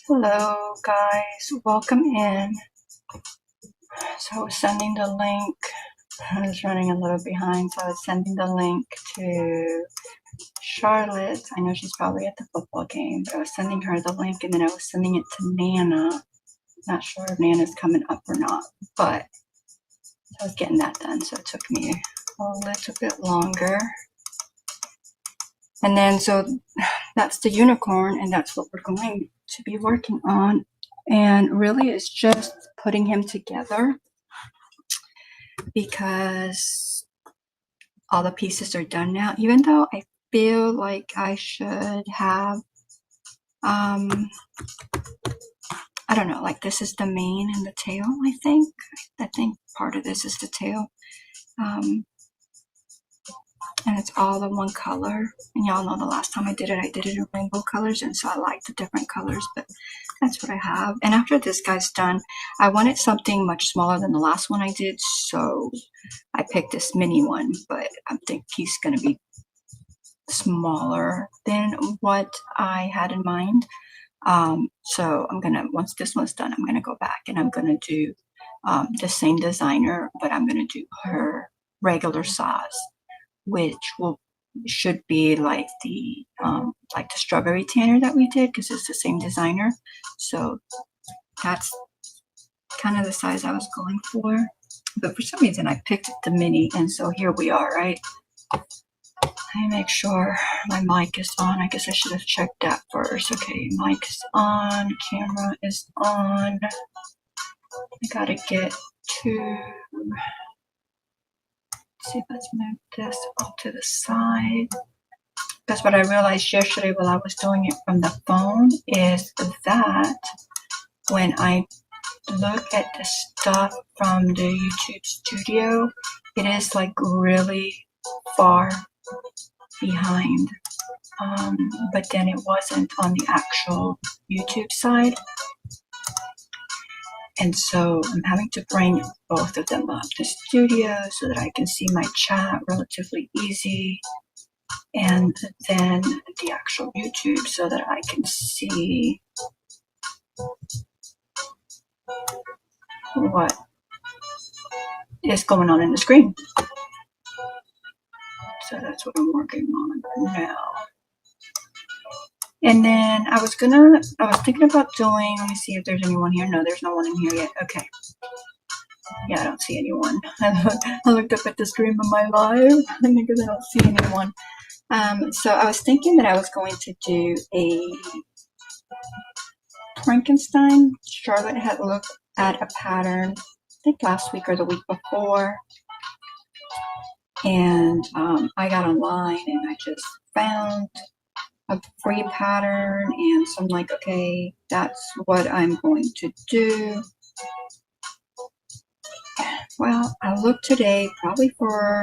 Hello guys, welcome in. So I was sending the link. I was running a little behind, so I was sending the link to Charlotte. I know she's probably at the football game, but I was sending her the link and then I was sending it to Nana. Not sure if Nana's coming up or not, but I was getting that done, so it took me a little bit longer. And then so that's the unicorn, and that's what we're going to be working on. And really it's just putting him together because all the pieces are done now, even though I feel like I should have I don't know, like this is the mane and the tail. I think part of this is the tail, and it's all in one color. And y'all know the last time I did it in rainbow colors, and so I like the different colors, but that's what I have. And after this guy's done, I wanted something much smaller than the last one I did, so I picked this mini one, but I think he's gonna be smaller than what I had in mind. So I'm gonna, once this one's done, I'm gonna go back and I'm gonna do the same designer, but I'm gonna do her regular size, which should be like the strawberry tanner that we did, because it's the same designer. So that's kind of the size I was going for, but for some reason I picked the mini, and so here we are, right? Let me make sure my mic is on. I guess I should have checked that first. Okay, mic is on, camera is on. I gotta get to, see, let's move this off to the side. That's what I realized yesterday while I was doing it from the phone, is that when I look at the stuff from the YouTube studio, it is like really far behind, but then it wasn't on the actual YouTube side, and so I'm having to bring both of them up to studio so that I can see my chat relatively easy, and then the actual YouTube so that I can see what is going on in the screen. So that's what I'm working on now. And then I was thinking about doing, let me see if there's anyone here. No, there's no one in here yet. Okay. Yeah, I don't see anyone. I looked up at the screen of my live because I don't see anyone. So I was thinking that I was going to do a Frankenstein. Charlotte had looked at a pattern, I think last week or the week before, and I got online and I just found a free pattern, and so I'm like, okay, that's what I'm going to do. Well, I looked today probably for,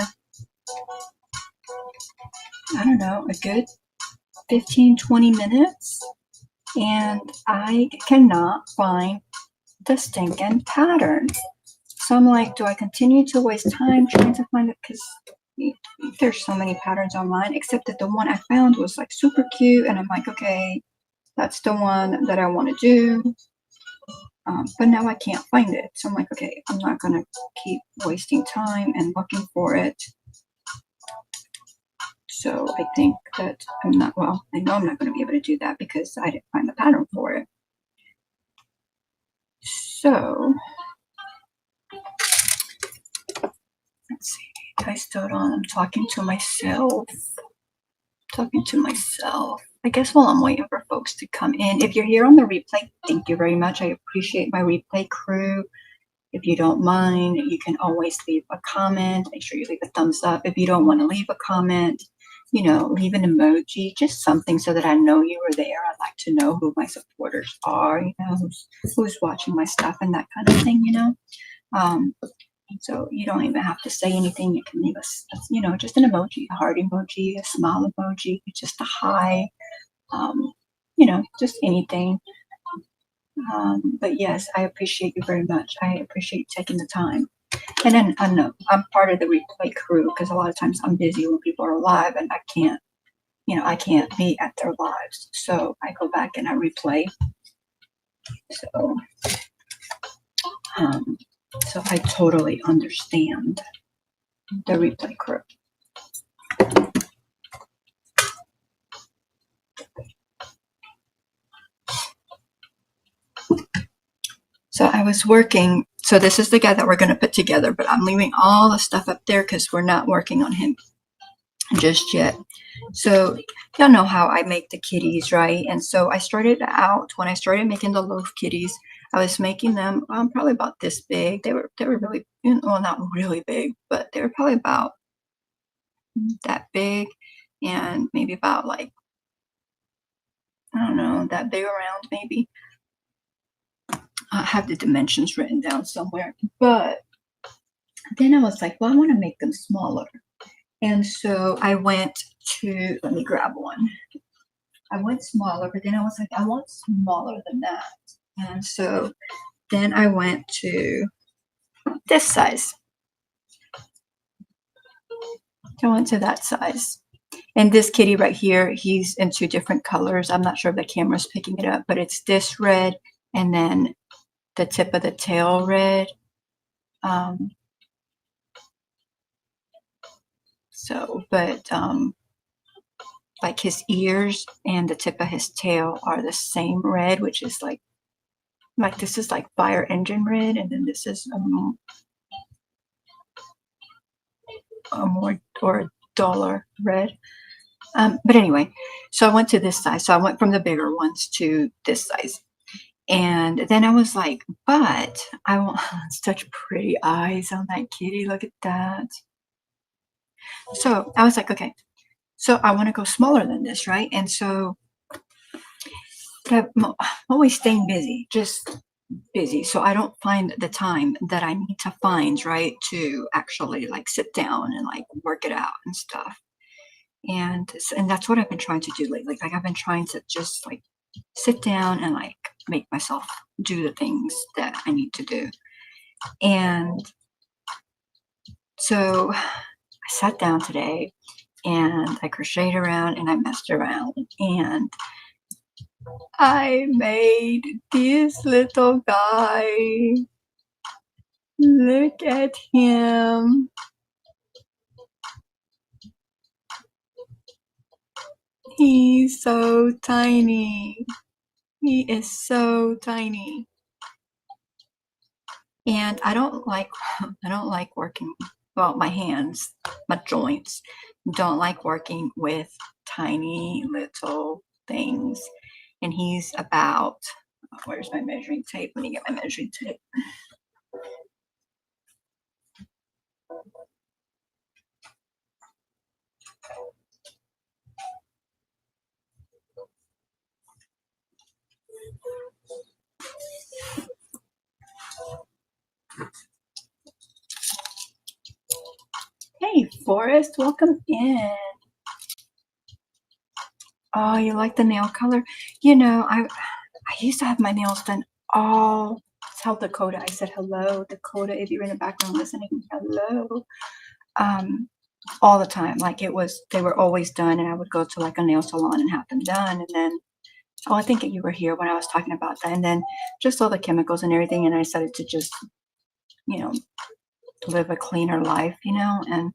I don't know, a good 15-20 minutes, and I cannot find the stinking pattern. So I'm like, do I continue to waste time trying to find it? Because there's so many patterns online, except that the one I found was like super cute, and I'm like, okay, that's the one that I want to do. But now I can't find it, so I'm like, okay, I'm not gonna keep wasting time and looking for it. So I think that I know I'm not going to be able to do that because I didn't find the pattern for it. So let's see, I still on. I'm talking to myself. I guess while I'm waiting for folks to come in. If you're here on the replay, thank you very much. I appreciate my replay crew. If you don't mind, you can always leave a comment. Make sure you leave a thumbs up. If you don't want to leave a comment, leave an emoji, just something so that I know you were there. I'd like to know who my supporters are, who's watching my stuff and that kind of thing, So you don't even have to say anything. You can leave us, just an emoji, a heart emoji, a smile emoji, just a hi, just anything. But yes, I appreciate you very much. I appreciate you taking the time. And then I know I'm part of the replay crew because a lot of times I'm busy when people are live and I can't be at their lives. So I go back and I replay So, um, so I totally understand the replay crew. So I was working, so this is the guy that we're going to put together, but I'm leaving all the stuff up there because we're not working on him just yet. So y'all know how I make the kitties, right? And so I started out, when I started making the loaf kitties, I was making them probably about this big. They were really, well, not really big, but they were probably about that big, and maybe about like, I don't know, that big around maybe. I have the dimensions written down somewhere, but then I was like, well, I want to make them smaller. And so I went to, let me grab one. I went smaller, but then I was like, I want smaller than that. And so then I went to this size. I went to that size. And this kitty right here, he's in 2 different colors. I'm not sure if the camera's picking it up, but it's this red and then the tip of the tail red. Like his ears and the tip of his tail are the same red, which is like this is like fire engine red, and then this is a more or a duller red. But anyway, so I went to this size. So I went from the bigger ones to this size. And then I was like, but I want such pretty eyes on that kitty. Look at that. So I was like, okay, so I want to go smaller than this, right? And so I'm always staying busy, just busy. So I don't find the time that I need to find, right, to actually like sit down and like work it out and stuff. And that's what I've been trying to do lately. Like I've been trying to just like sit down and like make myself do the things that I need to do. And so I sat down today and I crocheted around and I messed around and I made this little guy. Look at him. He's so tiny. He is so tiny. And I don't like working, well, my hands, my joints don't like working with tiny little things. And he's about, where's my measuring tape? Let me get my measuring tape. Hey, Forrest, welcome in. Oh, you like the nail color? You know, I used to have my nails done all, tell Dakota, I said hello, Dakota, if you're in the background listening, hello. All the time. Like they were always done, and I would go to like a nail salon and have them done. And then, oh, I think you were here when I was talking about that. And then just all the chemicals and everything. And I decided to just, you know, live a cleaner life, and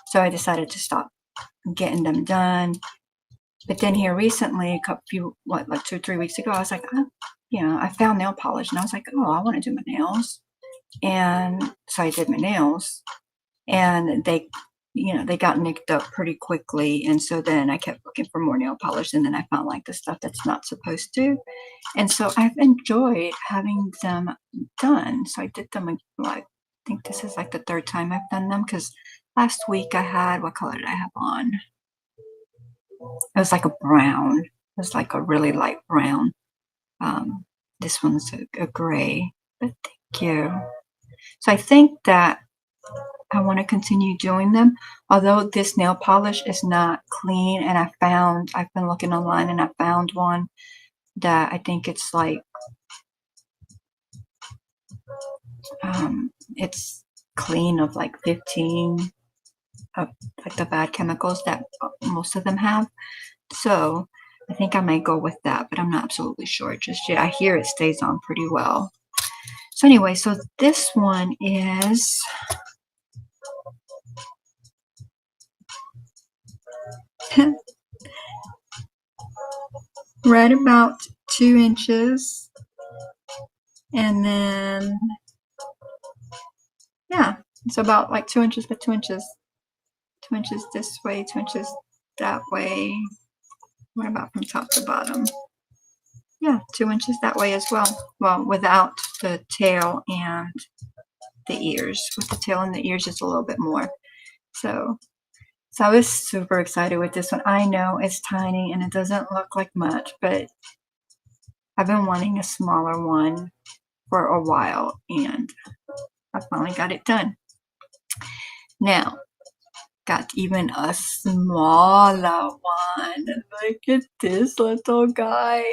so I decided to stop getting them done. But then here recently, like 2 or 3 weeks ago, I was like, I found nail polish, and I was like, oh, I want to do my nails. And so I did my nails, and they got nicked up pretty quickly. And so then I kept looking for more nail polish, and then I found like the stuff that's not supposed to. And so I've enjoyed having them done. So I did them like, I think this is like the 3rd time I've done them, because last week I had, what color did I have on? It was like a brown. It was like a really light brown. This one's a gray, but thank you. So I think that I want to continue doing them, although this nail polish is not clean. And I've been looking online, and I found one that I think it's like, it's clean of like 15 of like the bad chemicals that most of them have. So I think I might go with that, but I'm not absolutely sure just yet. I hear it stays on pretty well. So anyway, so this one is right about 2 inches. And then, yeah, it's about like 2 inches by 2 inches. 2 inches this way, 2 inches that way. What about from top to bottom? Yeah, 2 inches that way as well. Well, without the tail and the ears. With the tail and the ears, it's a little bit more. So I was super excited with this one. I know it's tiny and it doesn't look like much, but I've been wanting a smaller one for a while, and I finally got it done. Now, got even a smaller one. Look at this little guy.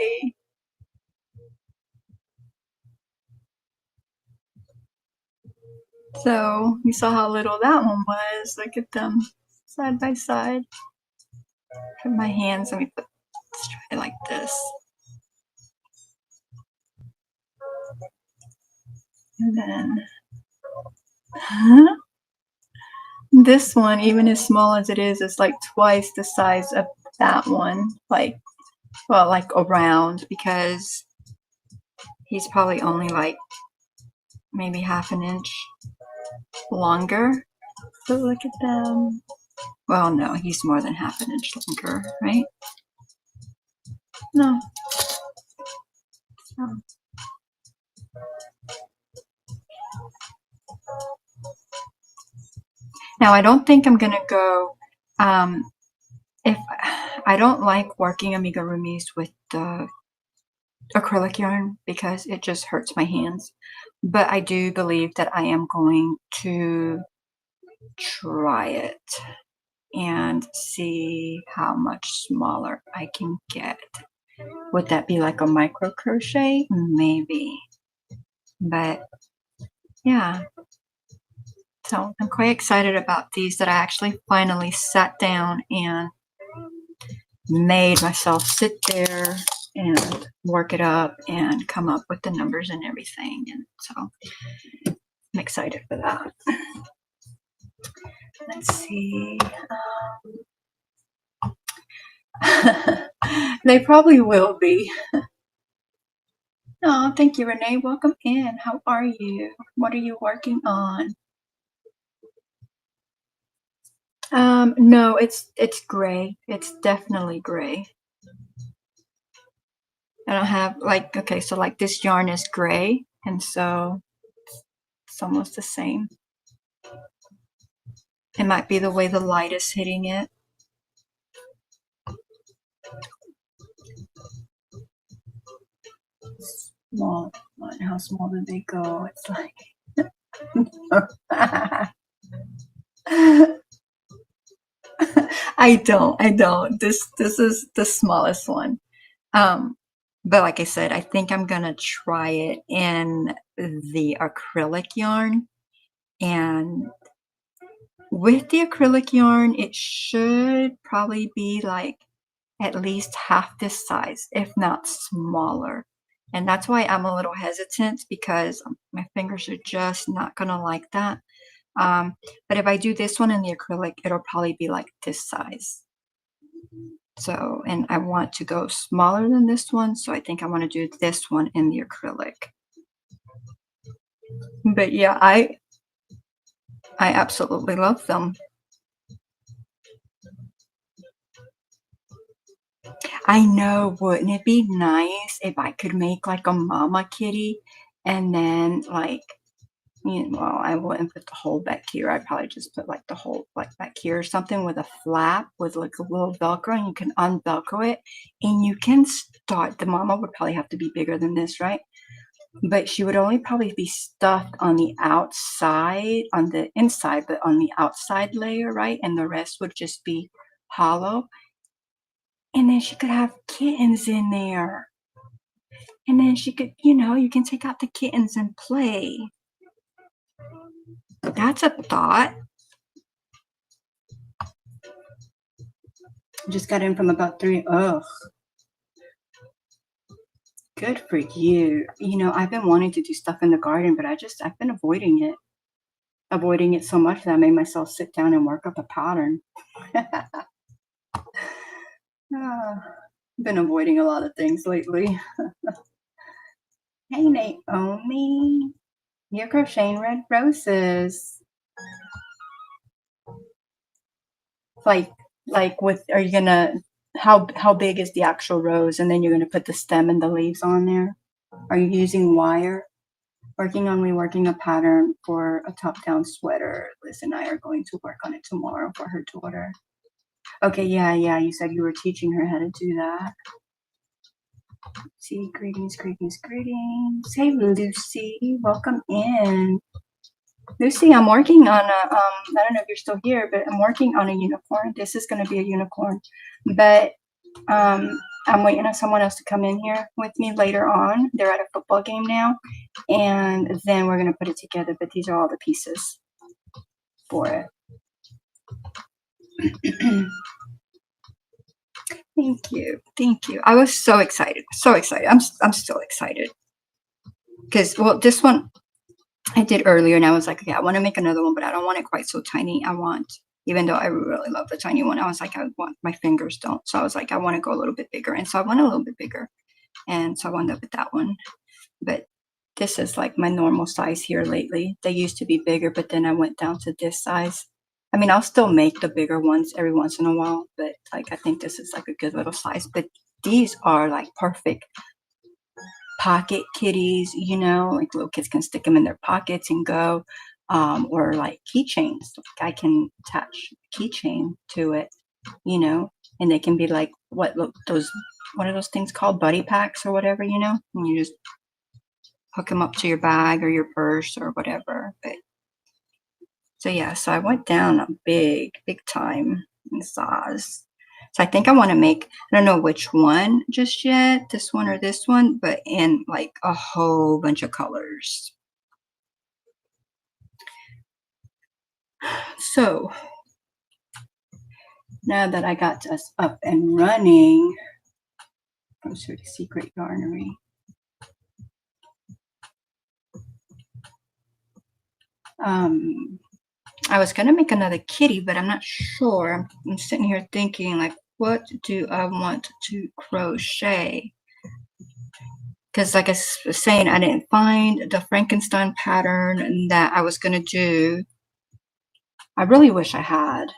So you saw how little that one was. Look at them side by side. Put my hands, let's try it like this. And then this one, even as small as it is like twice the size of that one. Like around, because he's probably only like maybe half an inch longer. So look at them. Well, no, he's more than half an inch longer, right? No. Oh. Now, I don't think I'm going to go, if I don't like working amigurumis with the acrylic yarn because it just hurts my hands. But I do believe that I am going to try it and see how much smaller I can get. Would that be like a micro crochet? Maybe. But yeah. So I'm quite excited about these, that I actually finally sat down and made myself sit there and work it up and come up with the numbers and everything. And so I'm excited for that. Let's see. They probably will be. Oh, thank you, Renee. Welcome in. How are you? What are you working on? No, it's gray. It's definitely gray. I don't have like, okay, so like this yarn is gray, and so it's almost the same. It might be the way the light is hitting it. Small. How small did they go? It's like I don't. This is the smallest one. But like I said, I think I'm gonna try it in the acrylic yarn. And with the acrylic yarn, it should probably be like at least half this size, if not smaller. And that's why I'm a little hesitant, because my fingers are just not gonna like that. But if I do this one in the acrylic, it'll probably be like this size. So, and I want to go smaller than this one, so I think I want to do this one in the acrylic. But yeah, I absolutely love them. I know, wouldn't it be nice if I could make like a mama kitty, and then like, well, I wouldn't put the hole back here. I'd probably just put like the hole like back here or something with a flap with like a little Velcro, and you can unvelcro it, and you can start. The mama would probably have to be bigger than this, right? But she would only probably be stuffed on the outside, on the inside, but on the outside layer, right? And the rest would just be hollow. And then she could have kittens in there. And then she could, you can take out the kittens and play. That's a thought. Just got in from about 3. Ugh. Good for you. You know, I've been wanting to do stuff in the garden, but I've been avoiding it so much that I made myself sit down and work up a pattern. Ah, been avoiding a lot of things lately. Hey, Naomi, you're crocheting red roses. Like, with, are you gonna, how big is the actual rose? And then you're gonna put the stem and the leaves on there? Are you using wire? Working on reworking a pattern for a top-down sweater. Liz and I are going to work on it tomorrow for her daughter. Okay, yeah, you said you were teaching her how to do that. See, greetings. Hey, Lucy, welcome in. Lucy, I'm working on a, I don't know if you're still here, but I'm working on a unicorn. This is going to be a unicorn, but I'm waiting on someone else to come in here with me later on. They're at a football game now, and then we're going to put it together, but these are all the pieces for it. Thank you. I was so excited. I'm still excited because, well, this one I did earlier, and I was like, okay, I want to make another one, but I don't want it quite so tiny. I want, even though I really love the tiny one, I was like, I want, my fingers don't. So I was like, I want to go a little bit bigger, and so I went a little bit bigger, and so I wound up with that one. But this is like my normal size here lately. They used to be bigger, but then I went down to this size. I mean, I'll still make the bigger ones every once in a while, but like I think this is like a good little size. But these are like perfect pocket kitties, you know, like little kids can stick them in their pockets and go, or like keychains. Like I can attach a keychain to it, you know, and they can be like what are those things called, buddy packs or whatever, you know, and you just hook them up to your bag or your purse or whatever. But so yeah, so I went down a big time in size. So I think I want to make, I don't know which one just yet, this one or this one, but in like a whole bunch of colors. So now that I got us up and running, Crochet Secret Yarnery. I was gonna make another kitty, but I'm not sure. I'm sitting here thinking, like, what do I want to crochet? Because like I was saying, I didn't find the Frankenstein pattern that I was gonna do. I really wish I had,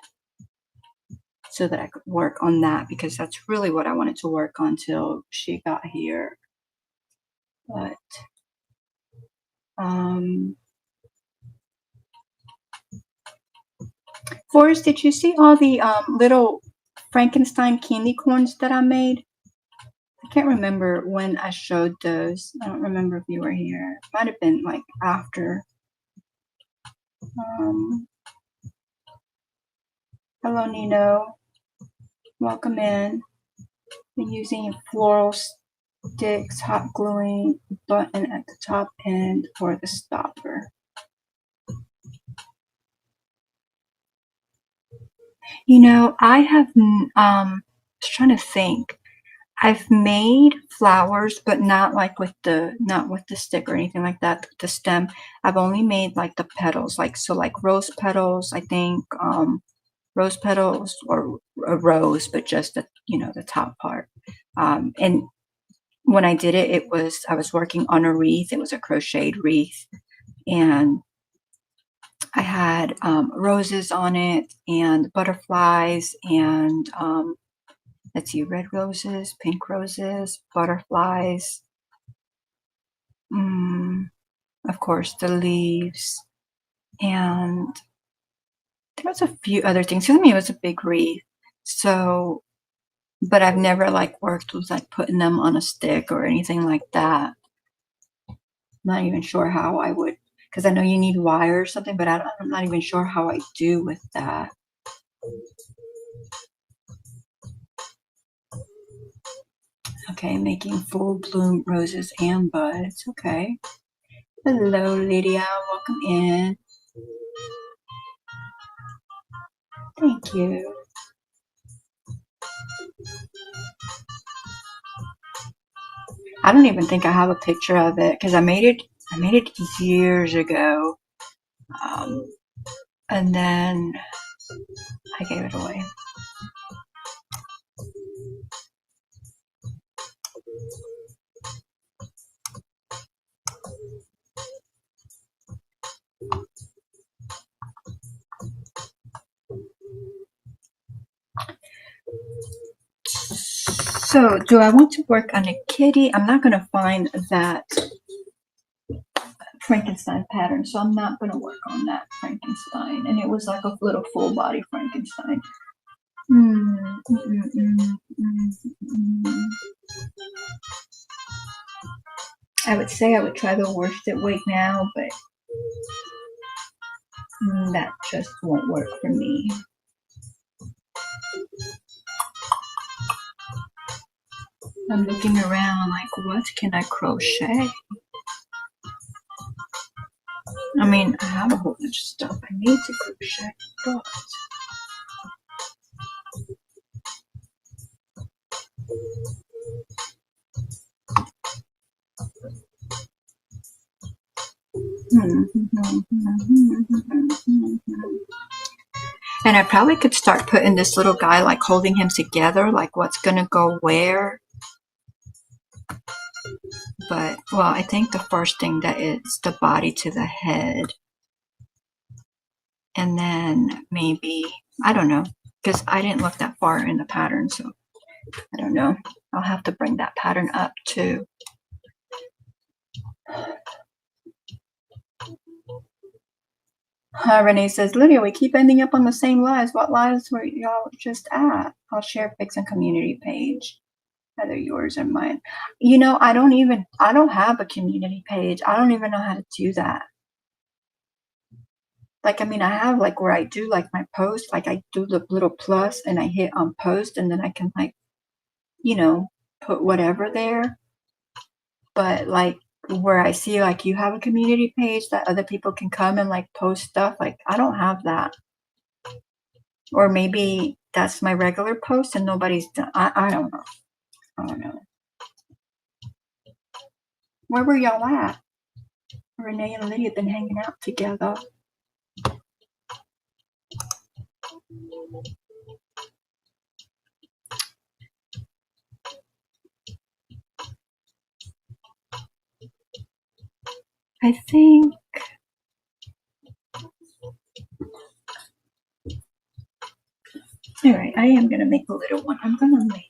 so that I could work on that, because that's really what I wanted to work on till she got here. But Forrest, did you see all the little Frankenstein candy corns that I made? I can't remember when I showed those. I don't remember if you were here. It might have been like after. Hello, Nino. Welcome in. Been using floral sticks, hot gluing button at the top end for the stopper. You know, I have, just trying to think. I've made flowers, but not like with the, not with the stick or anything like that, the stem. I've only made like the petals, like, so like rose petals, I think, rose petals, or a rose, but just the, you know, the top part. And when I did it, I was working on a wreath. It was a crocheted wreath, and I had roses on it and butterflies and let's see, red roses, pink roses, butterflies, of course the leaves, and there was a few other things. I mean, it was a big wreath. So, but I've never like worked with like putting them on a stick or anything like that. I'm not even sure how I would, because I know you need wire or something, but I'm not even sure how I do with that. Okay, making full bloom roses and buds. Okay. Hello, Lydia. Welcome in. Thank you. I don't even think I have a picture of it because I made it years ago. And then I gave it away. So, do I want to work on a kitty? I'm not going to find that Frankenstein pattern, so I'm not going to work on that Frankenstein. And it was like a little full body Frankenstein. I would say I would try the worsted weight now, but that just won't work for me. I'm looking around like, what can I crochet? I mean, I have a whole bunch of stuff I need to crochet, but and I probably could start putting this little guy, like holding him together, like what's gonna go where. But, well, I think the first thing that is the body to the head. And then maybe, I don't know, because I didn't look that far in the pattern, so I don't know. I'll have to bring that pattern up too. Renee says, Lydia, we keep ending up on the same lives. What lives were y'all just at? I'll share pics on community page, either yours or mine. You know, I don't have a community page. I don't even know how to do that. Like, I mean, I have like where I do like my post, like I do the little plus and I hit on post and then I can like, you know, put whatever there. But like where I see like you have a community page that other people can come and like post stuff, like I don't have that. Or maybe that's my regular post and nobody's done. I don't know. I don't know. Where were y'all at? Renee and Lydia have been hanging out together. I think all right, I am gonna make a little one. I'm gonna make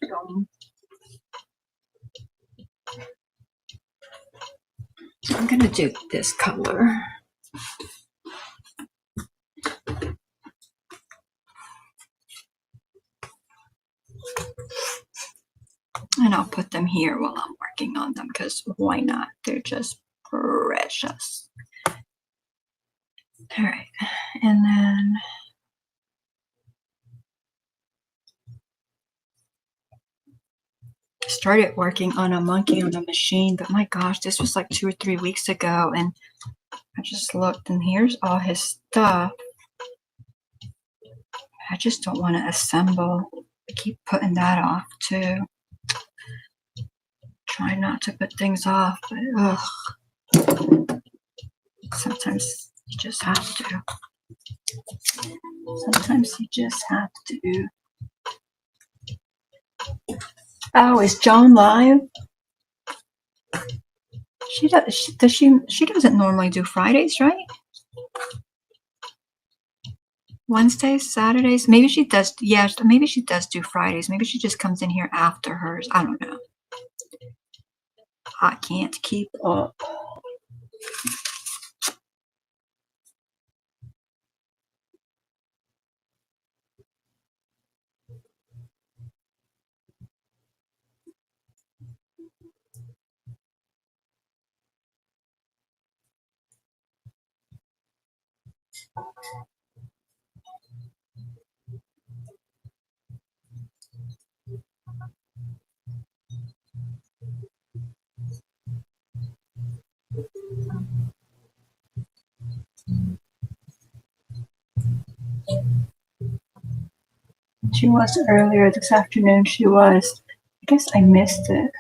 I'm gonna do this color. And I'll put them here while I'm working on them because why not? They're just precious. All right, and then started working on a monkey on a machine, but my gosh, this was like 2 or 3 weeks ago, and I just looked and here's all his stuff. I just don't want to assemble. I keep putting that off too. Try not to put things off, but ugh. Sometimes you just have to. Sometimes you just have to. Oh, is Joan live? She doesn't normally do Fridays, right? Wednesdays, Saturdays. Maybe she does. Yeah, maybe she does do Fridays. Maybe she just comes in here after hers. I don't know. I can't keep up. She was earlier this afternoon. She was. I guess I missed it.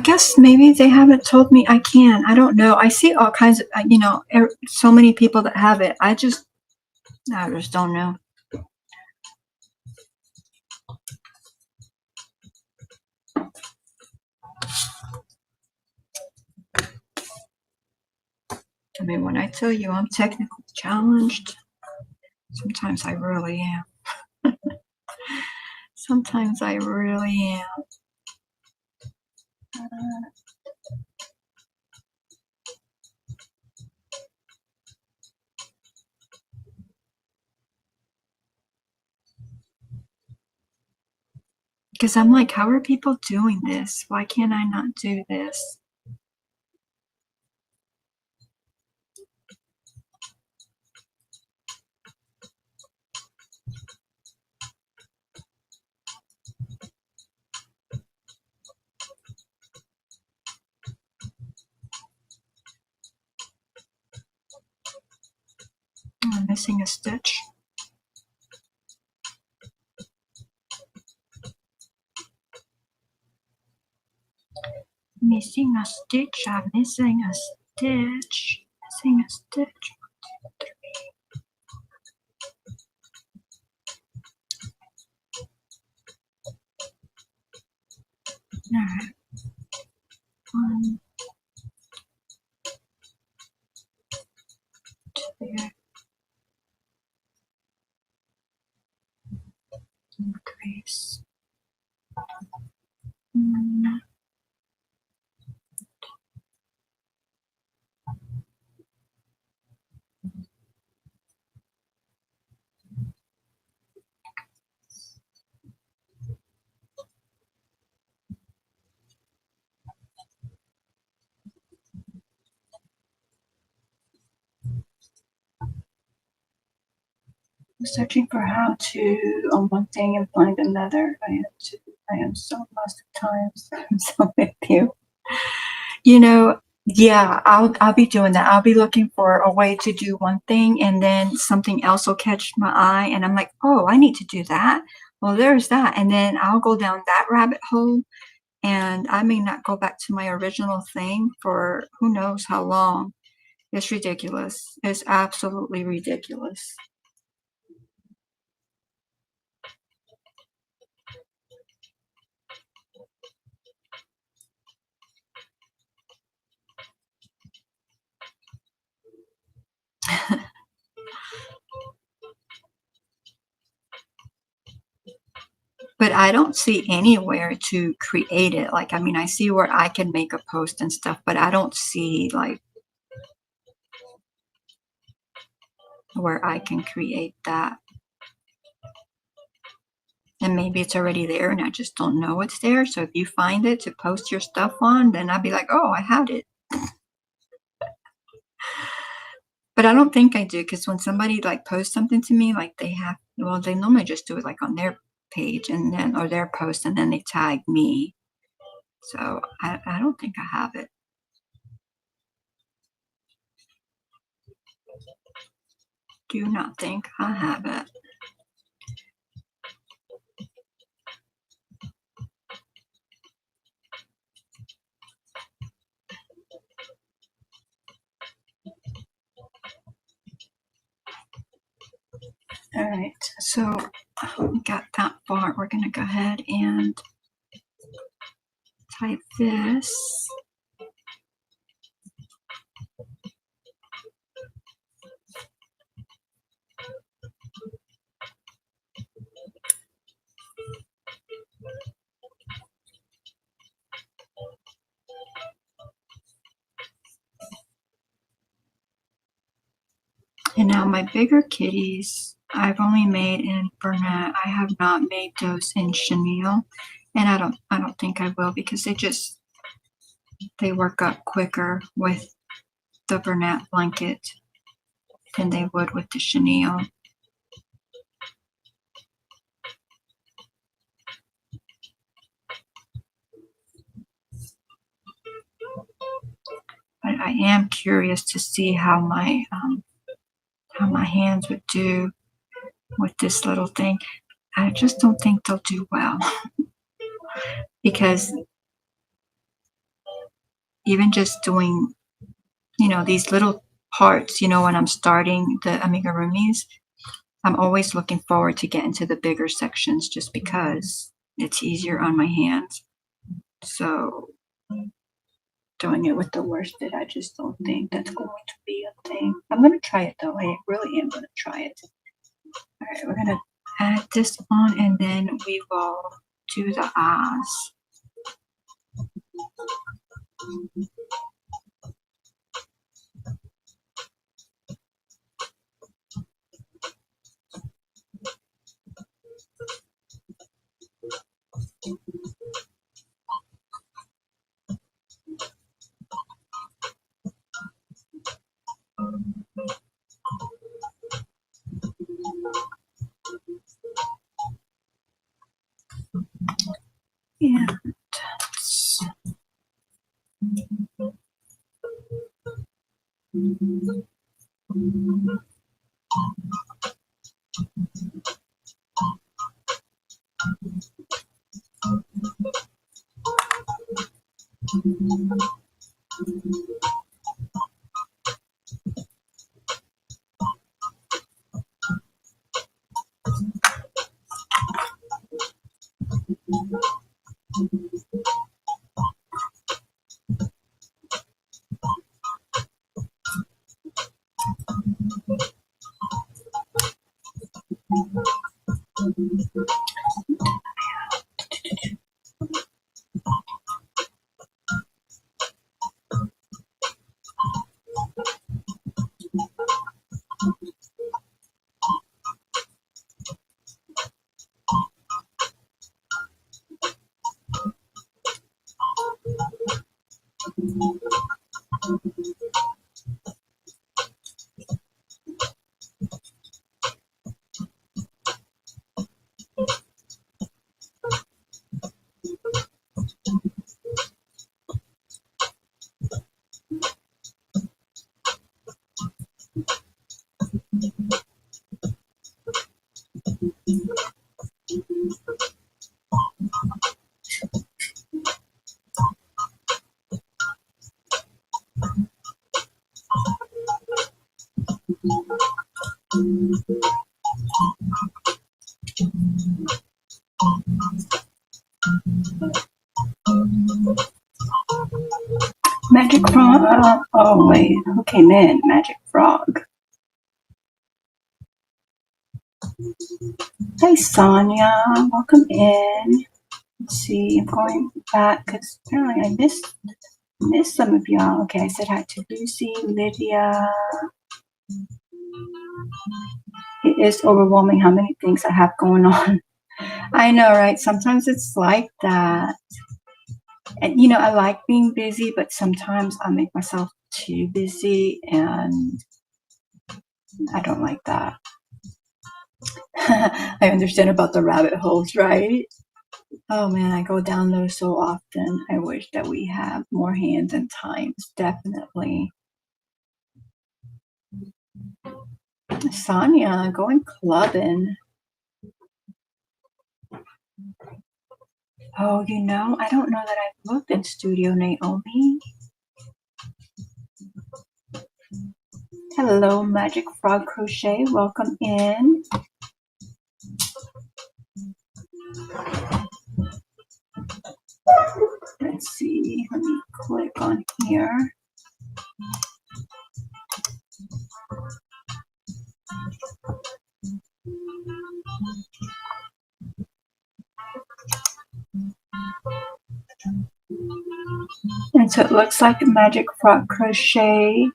guess maybe they haven't told me I can. I don't know. I see all kinds of, so many people that have it. I just don't know. I mean, when I tell you I'm technically challenged, sometimes I really am. Sometimes I really am. Because I'm like, how are people doing this? Why can't I not do this? I'm missing a stitch. Missing a stitch. I'm missing a stitch. Missing a stitch. 1, 2, 3. All right. 1, 2, increase. Searching for how to on one thing and find another. I am so lost at times. I'm so with you. Yeah, I'll be doing that. I'll be looking for a way to do one thing and then something else will catch my eye and I'm like, oh, I need to do that. Well, there's that. And then I'll go down that rabbit hole and I may not go back to my original thing for who knows how long. It's ridiculous. It's absolutely ridiculous. But I don't see anywhere to create it. Like, I mean, I see where I can make a post and stuff, but I don't see like where I can create that. And maybe it's already there and I just don't know it's there. So if you find it to post your stuff on, then I'll be like, oh, I had it. But I don't think I do because when somebody like posts something to me, like they normally just do it like on their page and then, or their post, and then they tag me. So I don't think I have it. Do not think I have it. All right, so we got that far. We're going to go ahead and type this. And now my bigger kitties, I've only made in Bernat. I have not made those in chenille, and I don't think I will because they work up quicker with the Bernat blanket than they would with the chenille. But I am curious to see how my hands would do with this little thing. I just don't think they'll do well because even just doing, these little parts, when I'm starting the amigurumis, I'm always looking forward to getting to the bigger sections just because it's easier on my hands. So doing it with the worsted, I just don't think that's going to be a thing. I'm going to try it though. I really am going to try it. All right, we're going to add this on and then we will do the eyes. Yeah. Magic Frog. Oh, wait. Who came in? Magic Frog. Hey, Sonia. Welcome in. Let's see. I'm going back because apparently I missed some of y'all. Okay, I said hi to Lucy, Lydia. It is overwhelming how many things I have going on. I know, right? Sometimes it's like that. And, I like being busy, but sometimes I make myself too busy, and I don't like that. I understand about the rabbit holes, right? Oh man, I go down those so often. I wish that we have more hands and times, definitely. Sonia, going clubbing. Oh, I don't know that I've looked in Studio Naomi. Hello, Magic Frog Crochet. Welcome in. Let's see. Let me click on here. And so it looks like Magic Frog Crochet.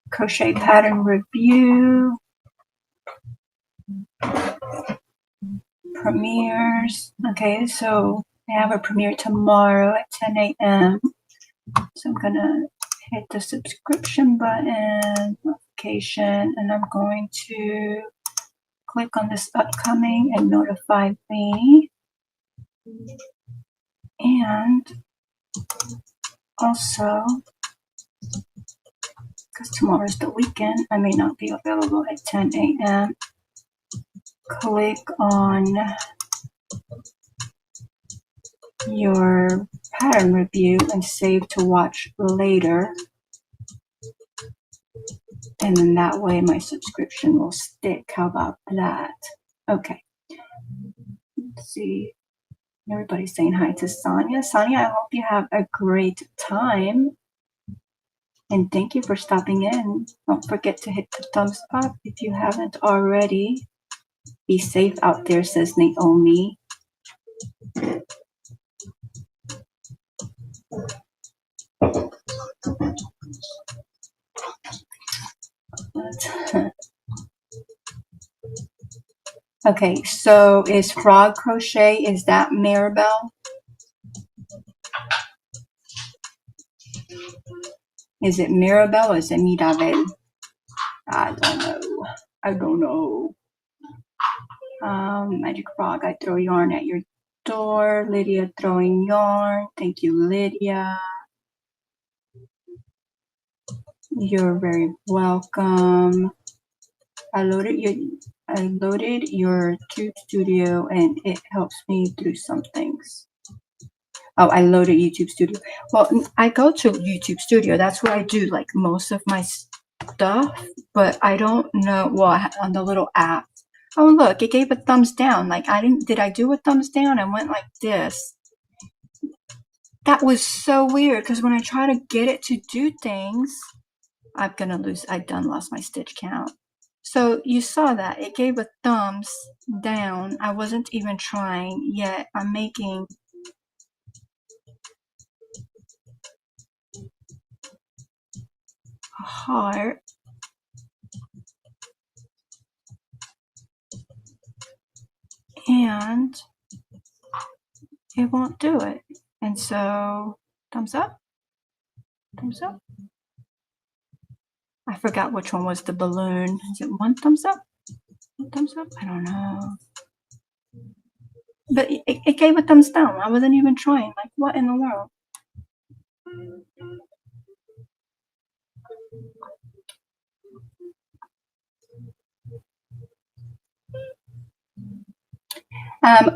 Crochet pattern review. Premieres. Okay, so I have a premiere tomorrow at 10 a.m. So I'm gonna hit the subscription button, notification, and I'm going to click on this upcoming and notify me. And also, because tomorrow's the weekend, I may not be available at 10 a.m. Click on your pattern review and save to watch later. And then that way my subscription will stick. How about that? Okay. Let's see. Everybody's saying hi to Sonia. Sonia, I hope you have a great time. And thank you for stopping in. Don't forget to hit the thumbs up if you haven't already. Be safe out there, says Naomi. Okay, so is Frog Crochet, is that Maribel? Is it Mirabelle or is it Mirabel? I don't know. I don't know. Magic Frog, I throw yarn at your door. Lydia throwing yarn. Thank you, Lydia. You're very welcome. I loaded your Tube Studio and it helps me do some things. Oh, I loaded YouTube Studio. Well, I go to YouTube Studio. That's where I do like most of my stuff, but I don't know. Well, on the little app. Oh, look, it gave a thumbs down. Like did I do a thumbs down? I went like this. That was so weird because when I try to get it to do things, I done lost my stitch count. So you saw that it gave a thumbs down. I wasn't even trying yet. I'm making a heart. And it won't do it. And so thumbs up, thumbs up. I forgot which one was the balloon. Is it one thumbs up? One thumbs up? I don't know. But it gave a thumbs down. I wasn't even trying. Like, what in the world?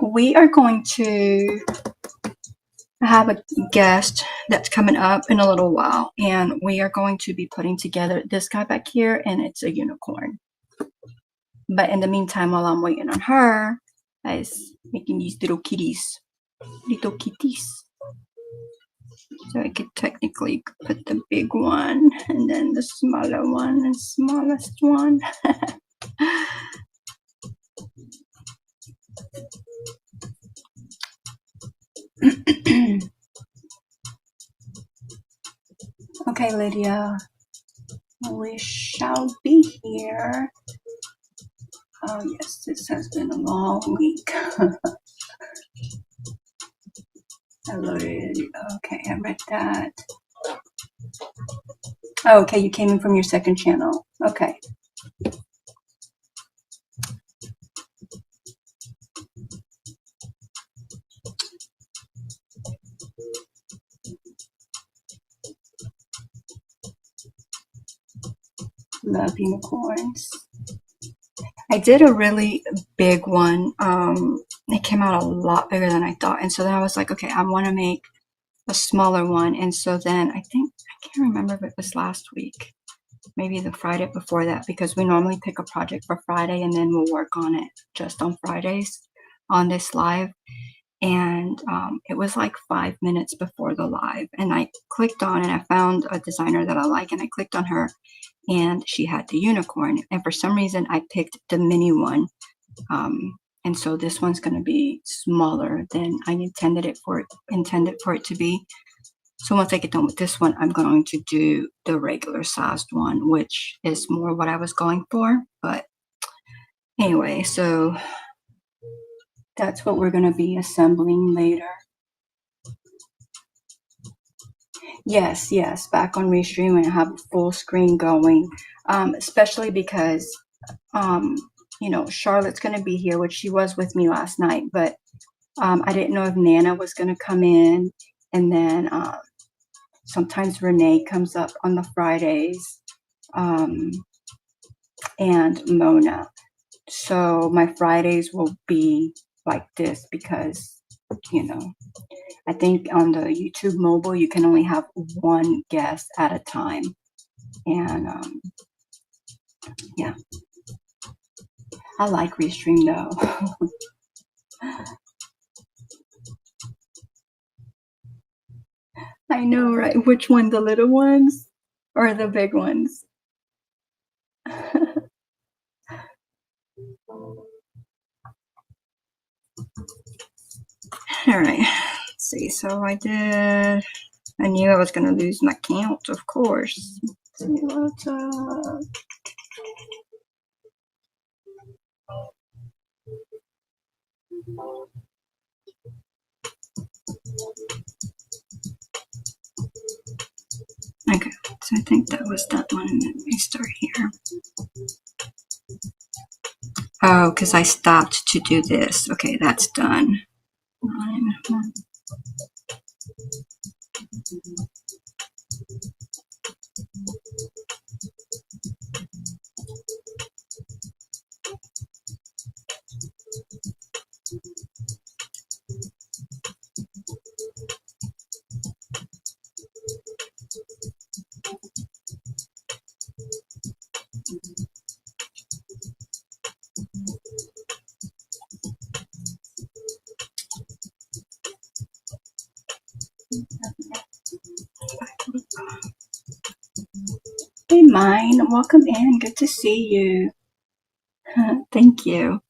We are going to have a guest that's coming up in a little while, and we are going to be putting together this guy back here, and it's a unicorn. But in the meantime, while I'm waiting on her, I was making these little kitties. So I could technically put the big one and then the smaller one and smallest one. Okay, Lydia, we shall be here. Oh yes, this has been a long week. I loaded, okay, I read that. Oh, okay, you came in from your second channel. Okay. Love unicorns. I did a really big one. It came out a lot bigger than I thought. And so then I was like, okay, I want to make a smaller one. And so then I can't remember if it was last week, maybe the Friday before that, because we normally pick a project for Friday and then we'll work on it just on Fridays on this live. And it was like 5 minutes before the live. And I clicked on and I found a designer that I like, and I clicked on her and she had the unicorn. And for some reason, I picked the mini one. And so this one's going to be smaller than I intended for it to be. So once I get done with this one, I'm going to do the regular sized one, which is more what I was going for. But anyway, so that's what we're going to be assembling later. Yes, back on Restream and have a full screen going, especially because, you know, Charlotte's going to be here, which she was with me last night, but I didn't know if Nana was going to come in, and then sometimes Renee comes up on the Fridays, and Mona. So my Fridays will be like this because you know, I think on the YouTube mobile, you can only have one guest at a time. And yeah, I like Restream though. I know, right? Which one, the little ones or the big ones? All right, let's see. So I knew I was going to lose my count, of course. Let's see what's up. Okay, so I think that was that one. Let me start here. Oh, because I stopped to do this. Okay, that's done. 9, 1. Hey, Mine, welcome in. Good to see you. Thank you.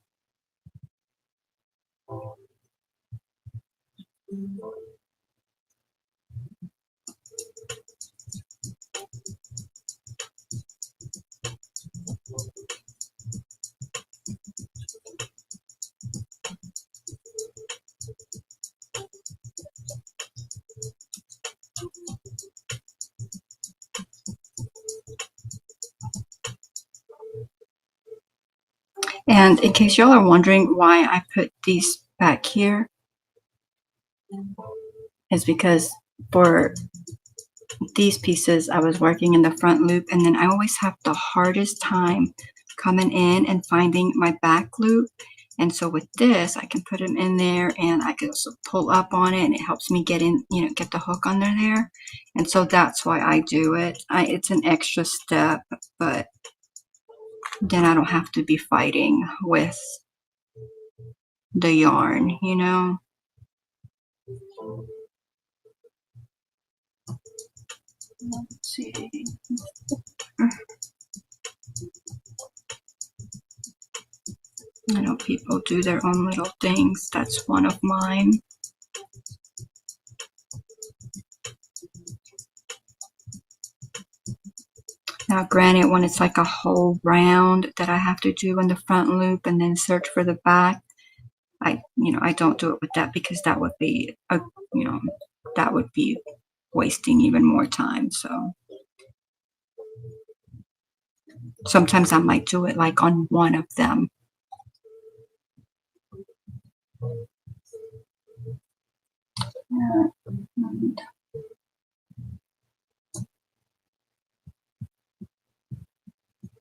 And in case y'all are wondering why I put these back here, is because for these pieces I was working in the front loop, and then I always have the hardest time coming in and finding my back loop. And so with this, I can put them in there and I can also pull up on it and it helps me get in, get the hook under there. And so that's why I do it. It's an extra step, but then I don't have to be fighting with the yarn, Let's see. I know people do their own little things. That's one of mine. Now, granted, when it's like a whole round that I have to do in the front loop and then search for the back, I don't do it with that because that would be that would be wasting even more time. So sometimes I might do it like on one of them.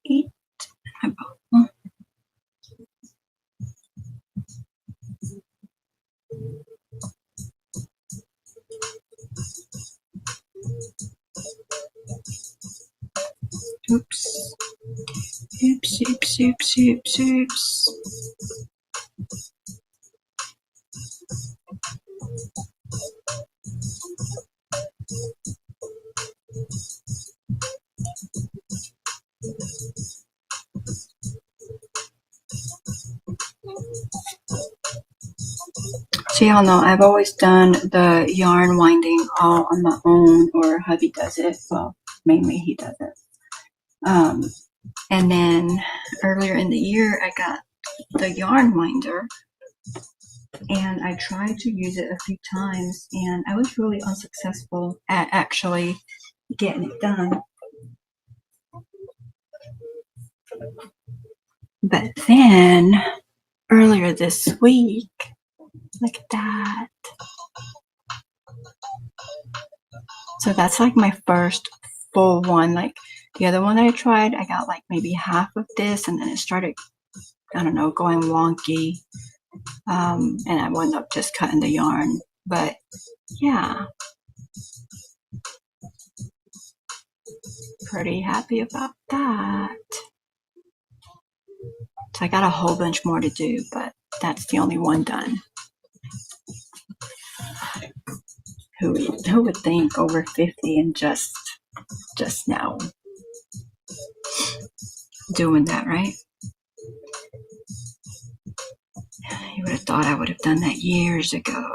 Eat. Oops. Oops, oops, oops, oops, oops. So y'all know I've always done the yarn winding all on my own, or hubby does it. Well, mainly he does it. And then earlier in the year, I got the yarn winder, and I tried to use it a few times, and I was really unsuccessful at actually getting it done. But then earlier this week, look at that. So that's like my first full one. Like the other one that I tried, I got like maybe half of this, and then it started, I don't know, going wonky. And I wound up just cutting the yarn. But yeah, pretty happy about that. So I got a whole bunch more to do, but that's the only one done. Who would think over 50 and just now doing that, right? You would have thought I would have done that years ago.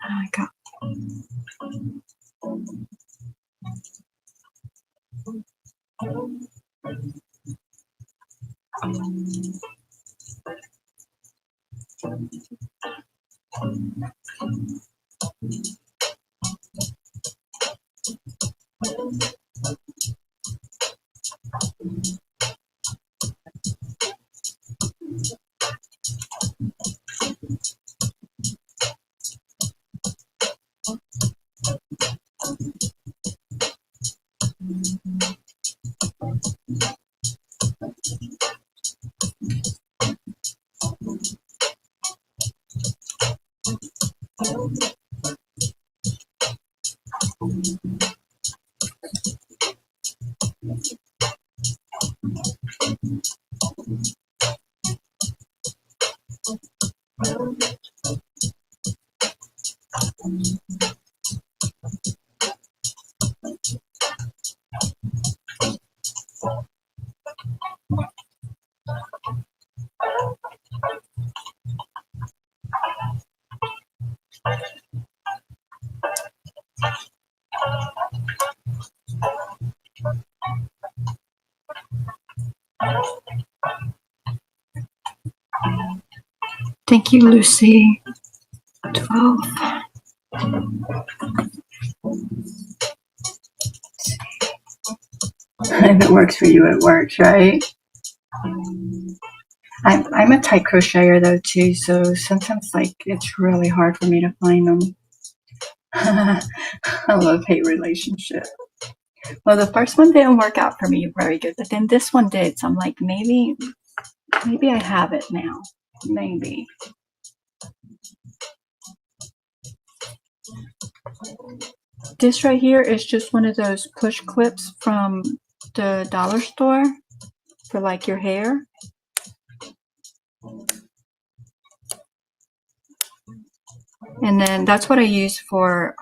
I got Thank you, Lucy. 12. If it works for you, it works, right? I'm a tight crocheter though too, so sometimes like it's really hard for me to find them. A love-hate relationship. Well, the first one didn't work out for me very good, but then this one did. So I'm like, maybe I have it now. Maybe. This right here is just one of those push clips from the dollar store for like your hair. And then that's what I use for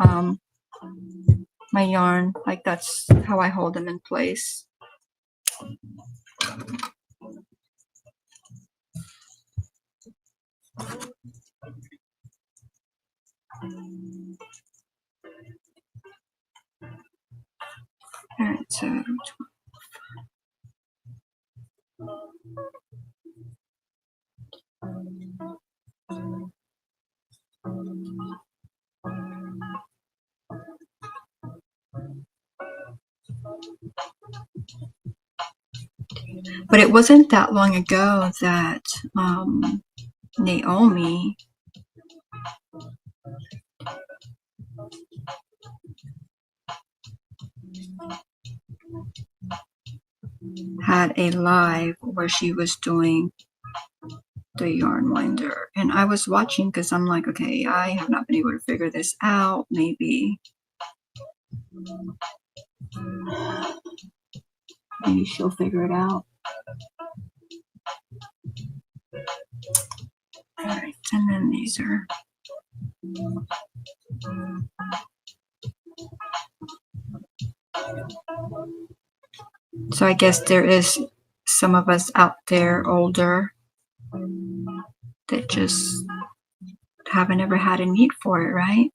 my yarn. Like that's how I hold them in place. All right, so but it wasn't that long ago that Naomi had a live where she was doing the yarn winder, and I was watching because I'm like, okay, I have not been able to figure this out. Maybe she'll figure it out. All right, and then these are so I guess there is some of us out there older that just haven't ever had a need for it, right?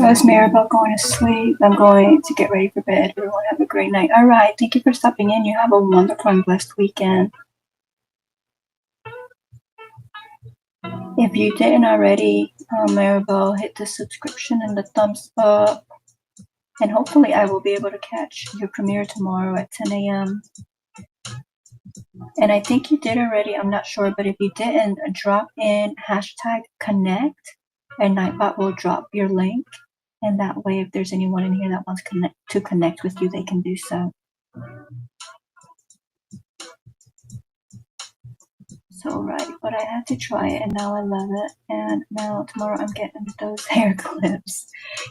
It's Maribel going to sleep. I'm going to get ready for bed. Everyone have a great night. All right. Thank you for stopping in. You have a wonderful and blessed weekend. If you didn't already, Maribel, hit the subscription and the thumbs up. And hopefully I will be able to catch your premiere tomorrow at 10 a.m. And I think you did already. I'm not sure. But if you didn't, drop in #connect and Nightbot will drop your link. And that way, if there's anyone in here that wants to connect with you, they can do so. So, right, but I had to try it, and now I love it. And now tomorrow I'm getting those hair clips.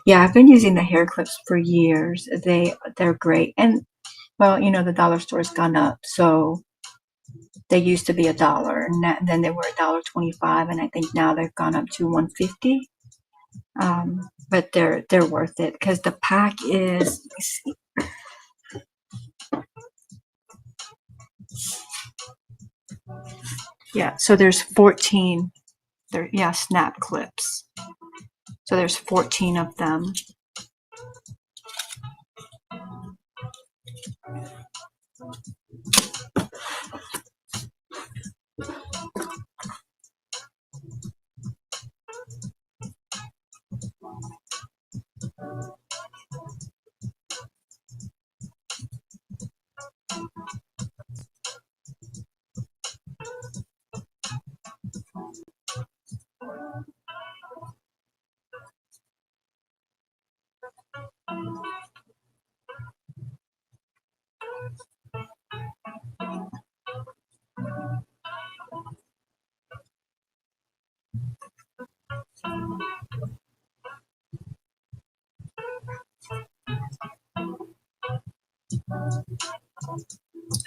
Yeah, I've been using the hair clips for years. They're great. And, well, you know, the dollar store's gone up. So they used to be $1, and then they were $1.25, and I think now they've gone up to $1.50. But they're worth it because the pack is, yeah, so there's 14 snap clips, so there's 14 of them.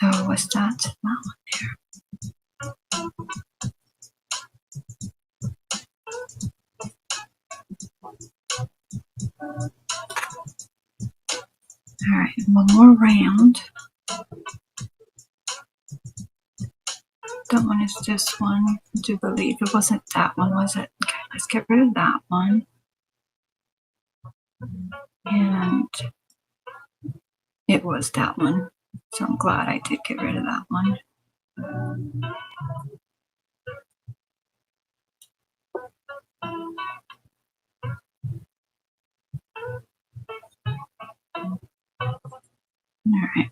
Oh, what's that? Not one there. All right, one more round. That one is this one. I do believe it wasn't that one, was it? Okay, let's get rid of that one. And it was that one. So I'm glad I did get rid of that one. All right.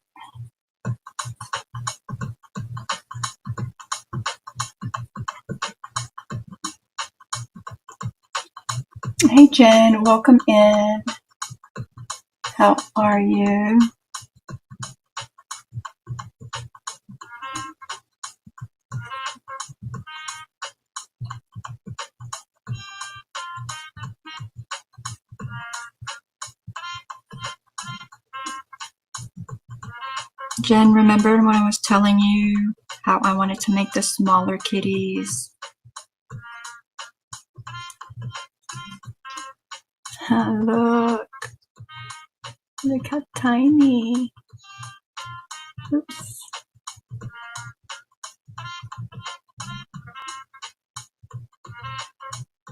Hey Jen, welcome in. How are you? Jen, remember when I was telling you how I wanted to make the smaller kitties. Look how tiny. Oops.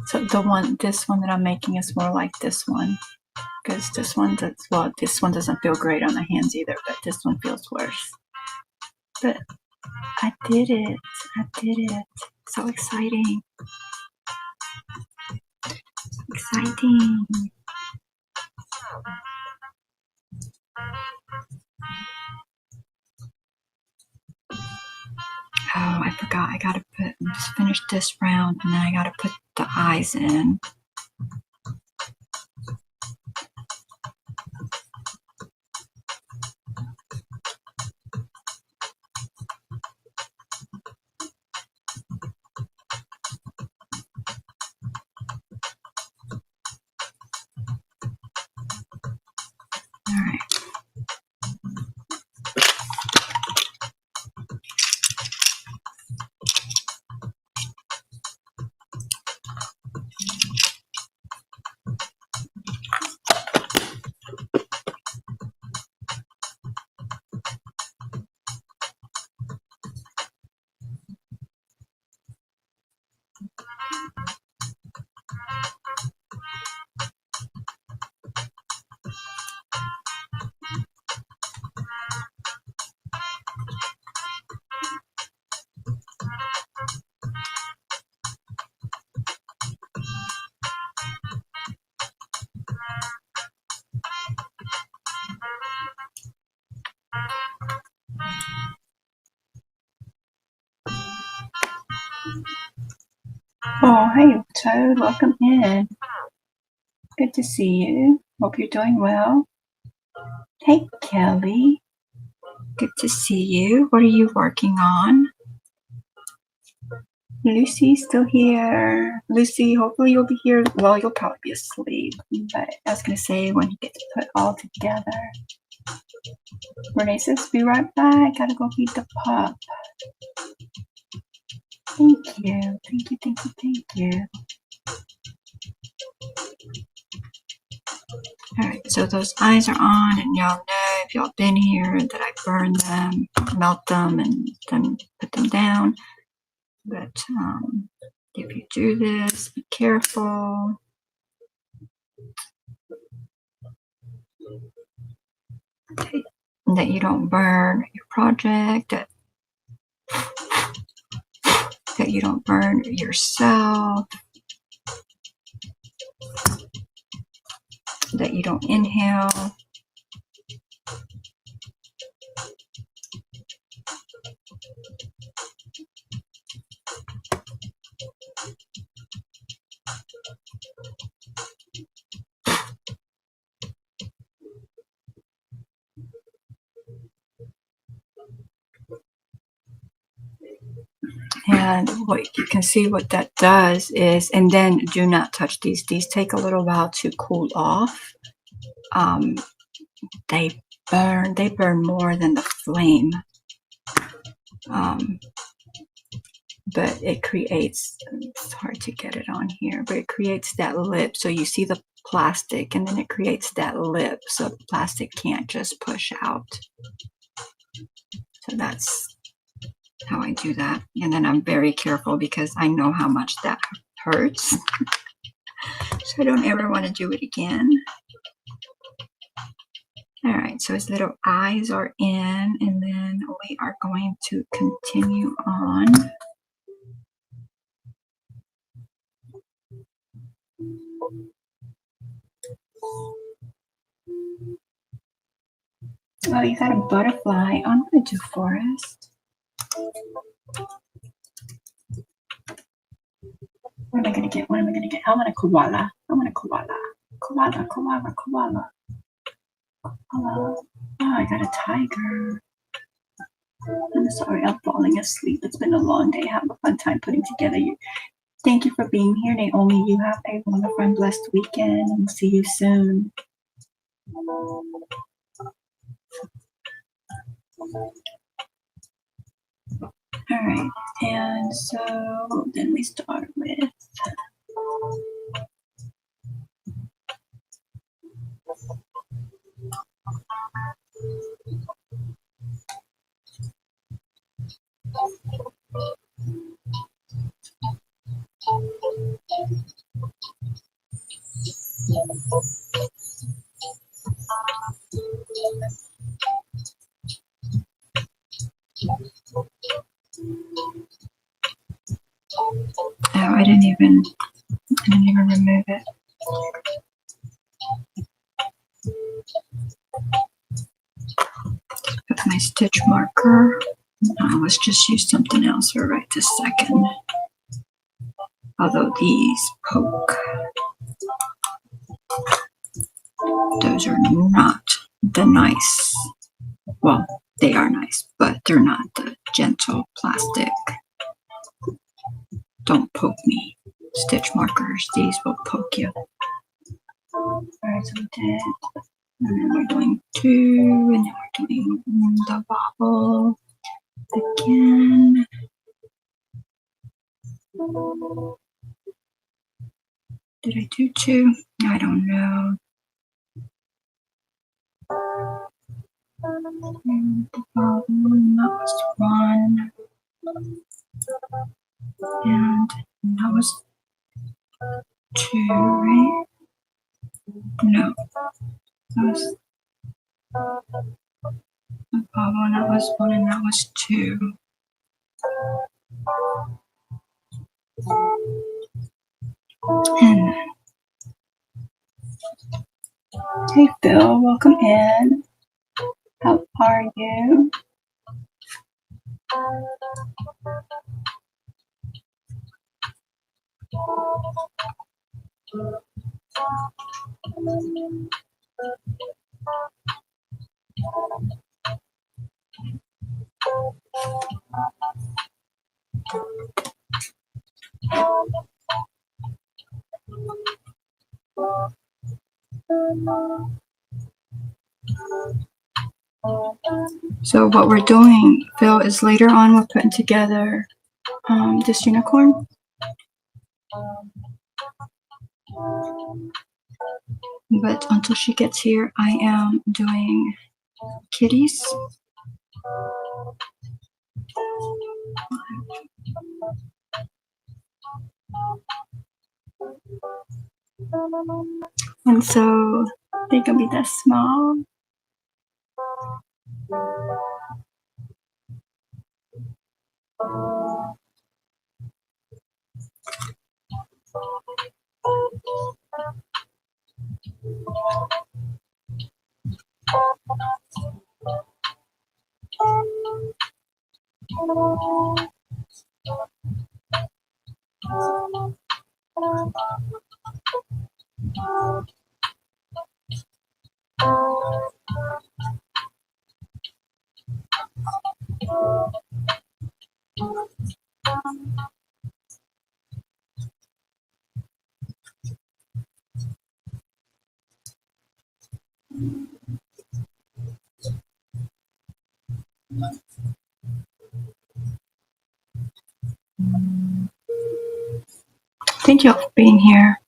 So this one that I'm making is more like this one, because this one doesn't feel great on the hands either, but this one feels worse. But I did it. So exciting. Exciting. Oh, I forgot. I gotta just finish this round, and then I gotta put the eyes in. All right. Oh, hey, Toad, welcome in. Good to see you. Hope you're doing well. Hey, Kelly. Good to see you. What are you working on? Lucy's still here. Lucy, hopefully you'll be here. Well, you'll probably be asleep, but I was going to say when you get to put all together. Renee says, be right back. Gotta go feed the pup. Thank you. Thank you. Alright, so those eyes are on, and y'all know, if y'all been here, that I burn them, melt them, and then put them down. But if you do this, be careful. Okay, that you don't burn your project, that you don't burn yourself, that you don't inhale. And what you can see what that does is, and then do not touch these. These take a little while to cool off. They burn more than the flame. But it creates, it's hard to get it on here, but it creates that lip. So you see the plastic, and then it creates that lip, so the plastic can't just push out. So that's how I do that. And then I'm very careful because I know how much that hurts. So I don't ever want to do it again. All right, so his little eyes are in, and then we are going to continue on. Oh, you got a butterfly. I'm going to do forest. What am I going to get? I want a koala. Koala. Oh, I got a tiger. I'm sorry, I'm falling asleep. It's been a long day. Have a fun time putting together. Thank you for being here, Naomi. You have a wonderful and blessed weekend. We'll see you soon. All right, and so then we start with oh, I didn't even remove it. With my stitch marker. I was just use something else for right this second. Although these poke, those are not the nice, well, they are nice, but they're not the gentle plastic. Don't poke me. Stitch markers, these will poke you. Alright, so we did, and then we're doing 2, and then we're doing the bobble again. Did I do 2? I don't know. And the bobble, that was 1. And that was 2, right? No, that was the bobble, and that was 1, and that was 2. And hey Phil, welcome in. How are you? So what we're doing, Phil, is later on we're putting together this unicorn. But until she gets here, I am doing kitties. And so they can be that small. Thank you all for being here.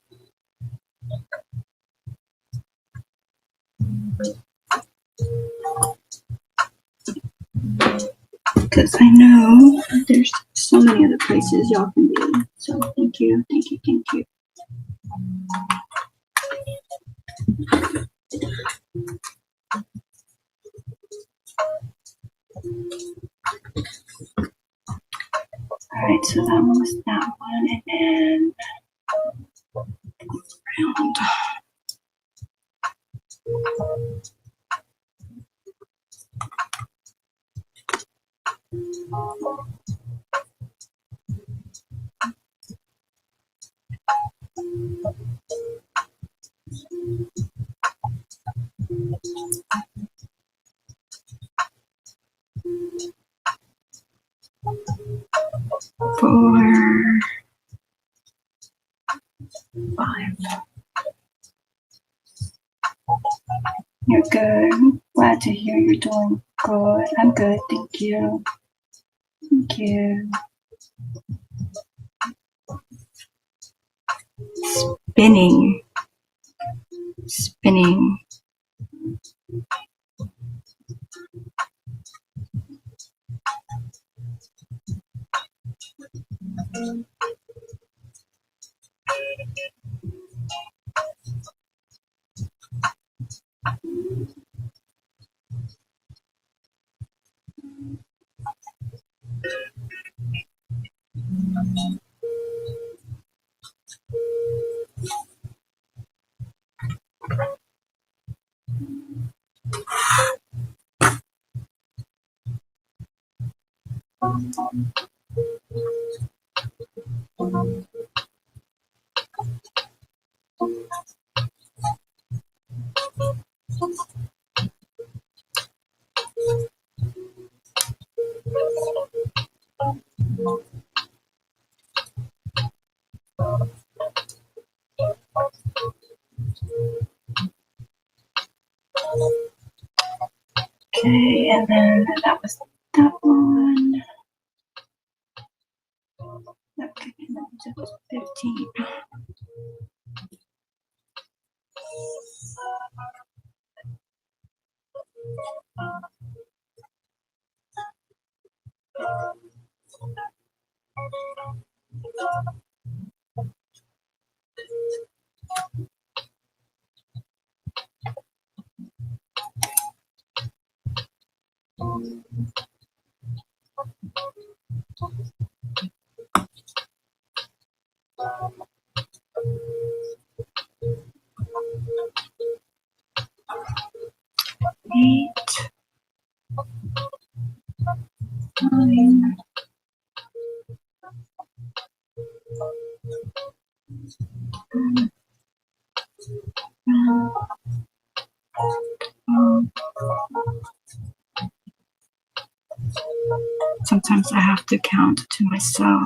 Because I know there's so many other places y'all can be. So thank you, thank you, thank you. Alright, so that was that one, and then round. Four, 5. You're good. Glad to hear you're doing good. I'm good, thank you. Thank you. Spinning. Spinning. Okay, and then that was that one. Okay, and then it was 15. Eight, 9, 12. Sometimes I have to count to myself.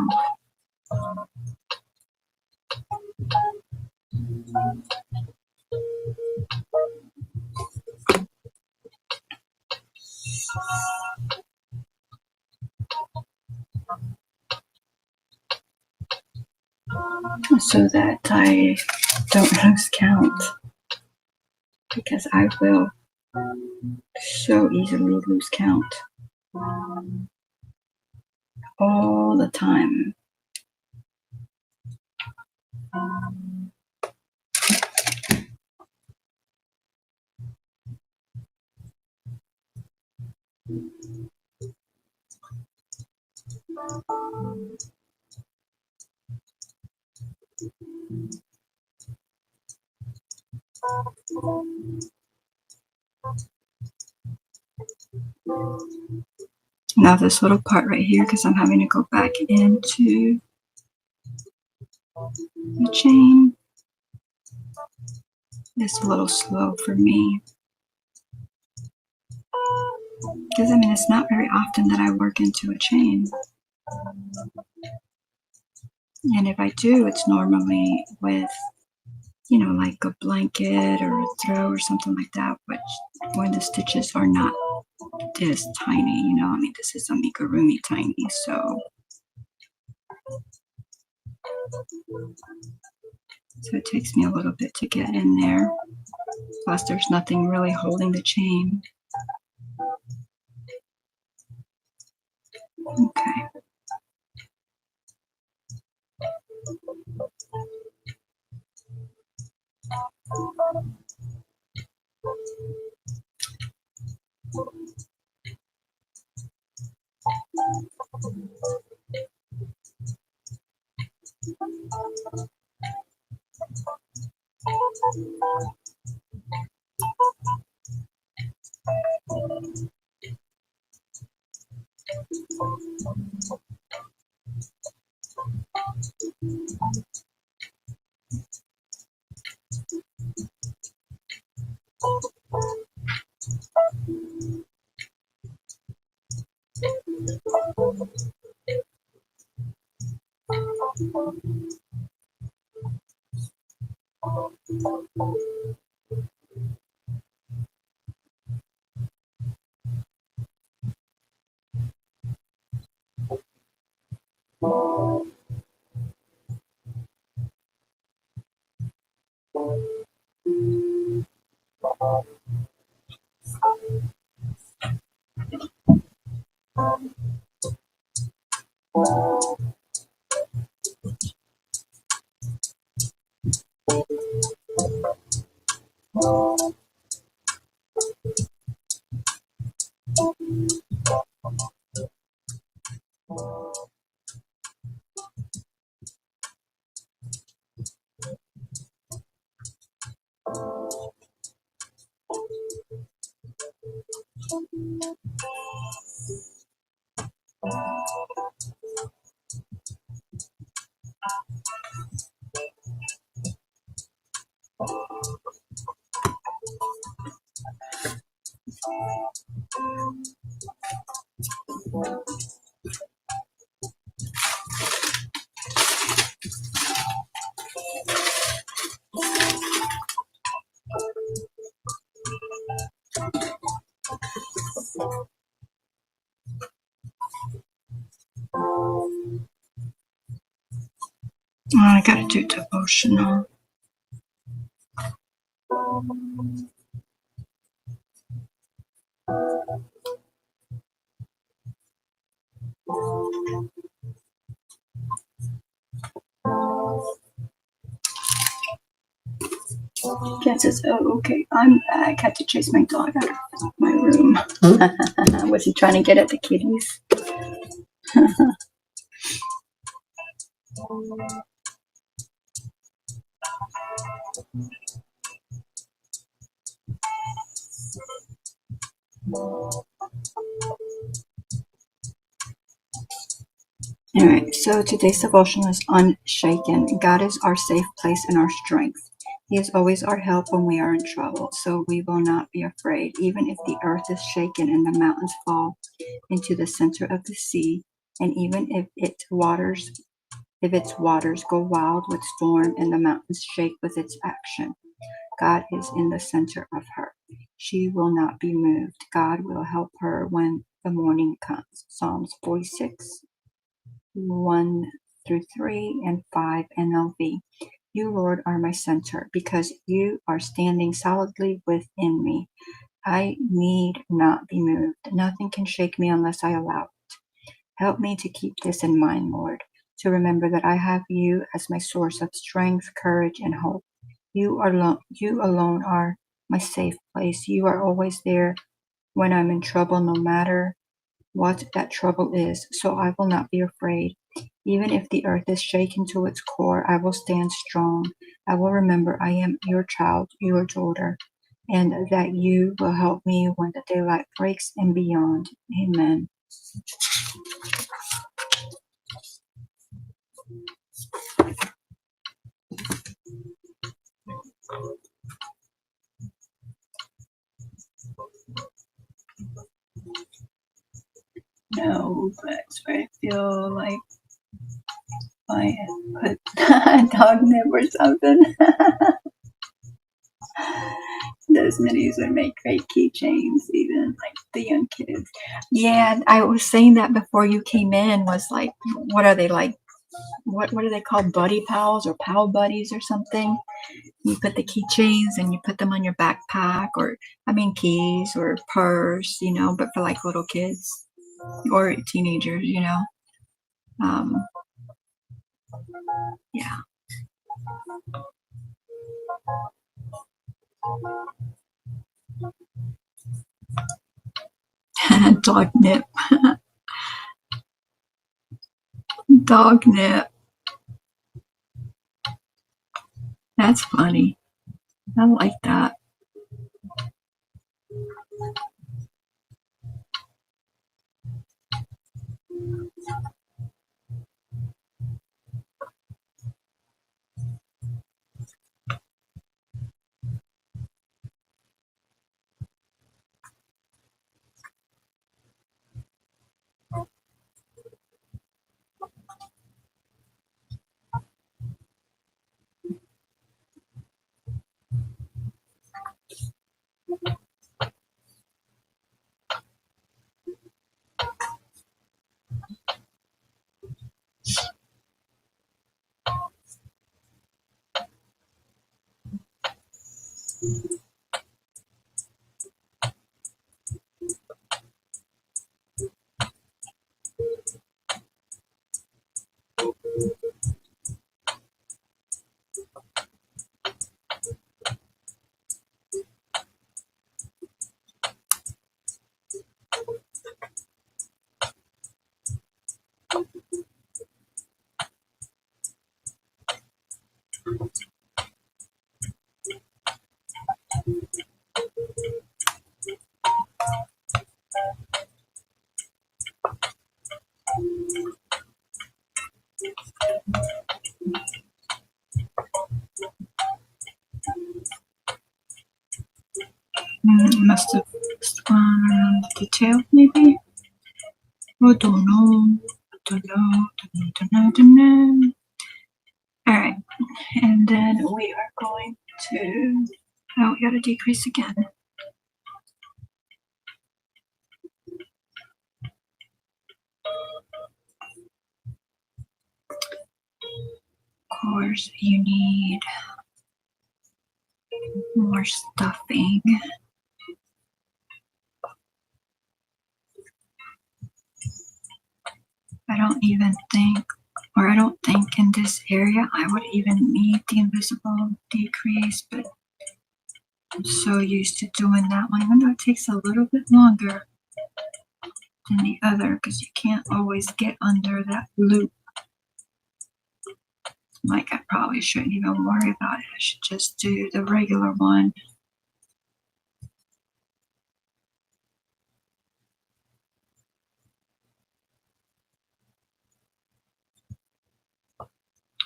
So that I don't lose count, because I will so easily lose count all the time. Now this little part right here, because I'm having to go back into the chain, it's a little slow for me. Because I mean, it's not very often that I work into a chain. And if I do, it's normally with, you know, like a blanket or a throw or something like that, which when the stitches are not this tiny, you know, I mean, this is amigurumi tiny, so it takes me a little bit to get in there. Plus, there's nothing really holding the chain. Okay. Oh, I gotta do devotional. Cat says, oh, okay, I'm back. Had to chase my dog out of my room. Was he trying to get at the kitties? All right, so today's devotional is unshaken. God is our safe place and our strength. He is always our help when we are in trouble, so we will not be afraid, even if the earth is shaken and the mountains fall into the center of the sea, and even if its waters go wild with storm and the mountains shake with its action. God is in the center of her. She will not be moved. God will help her when the morning comes. Psalms 46, 1 through 3 and 5 NLV. You, Lord, are my center because you are standing solidly within me. I need not be moved. Nothing can shake me unless I allow it. Help me to keep this in mind, Lord, to remember that I have you as my source of strength, courage, and hope. You alone are my safe place. You are always there when I'm in trouble, no matter what that trouble is. So I will not be afraid. Even if the earth is shaken to its core, I will stand strong. I will remember I am your child, your daughter, and that you will help me when the daylight breaks and beyond. Amen. No, but I feel like I put a dog nib or something. Those minis would make great keychains, even like the young kids. Yeah, I was saying that before you came in. Was like, what are they like? What are they called? Buddy pals or pal buddies or something? You put the keychains and you put them on your backpack, or I mean keys or purse, but for like little kids or teenagers, Um, yeah. Dog nip. Dog nip. That's funny. I like that. Must have spun detail, maybe. I don't know. Don't know. All right, and then we are going to. Oh, we got to decrease again. Of course, you need more stuffing. I don't think in this area I would even need the invisible decrease, but I'm so used to doing that one, even though it takes a little bit longer than the other because you can't always get under that loop. Like, I probably shouldn't even worry about it. I should just do the regular one.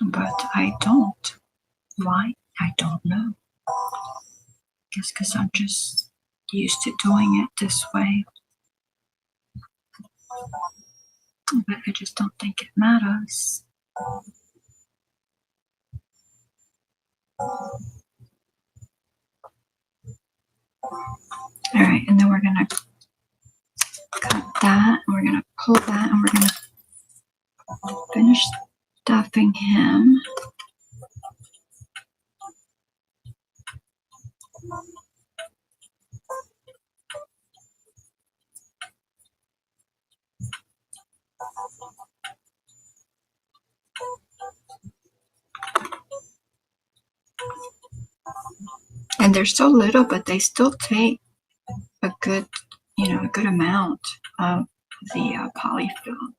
But I don't. Why? I don't know. Guess because I'm just used to doing it this way. But I just don't think it matters. All right, and then we're gonna cut that, and we're gonna pull that, and we're gonna finish stuffing him. And they're so little, but they still take a good, a good amount of the polyfill.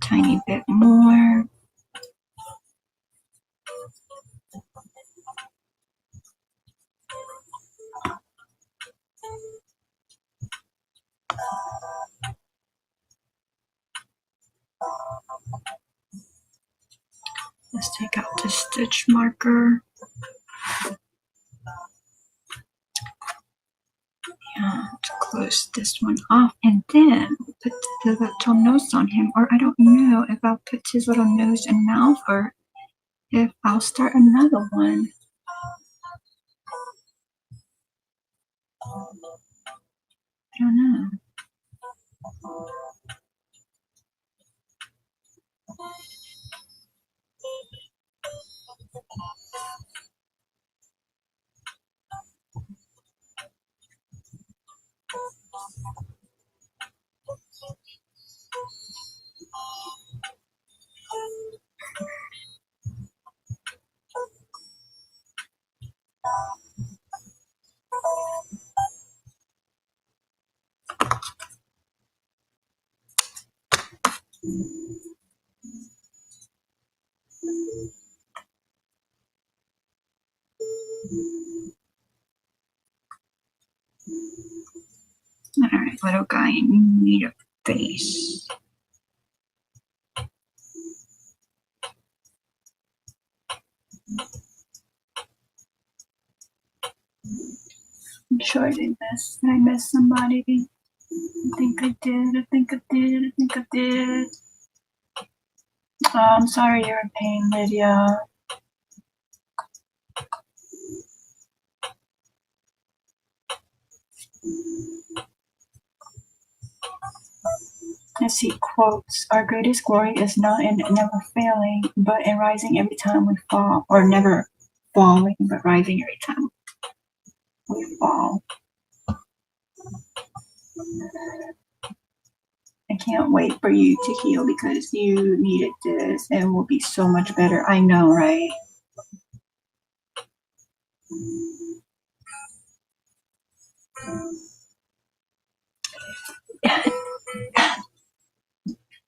Tiny bit more. Let's take out the stitch marker. And close this one off, and then put the little nose on him. Or I don't know if I'll put his little nose and mouth, or if I'll start another one. I don't know. All right, little guy, you need a face. I'm sure I did miss. Did I miss somebody? I think I did. Oh, I'm sorry you're in pain, Lydia. Let's see, quotes. Our greatest glory is not in never failing, but in rising every time we fall. Or never falling, but rising every time we fall. I can't wait for you to heal because you needed this and will be so much better. I know, right?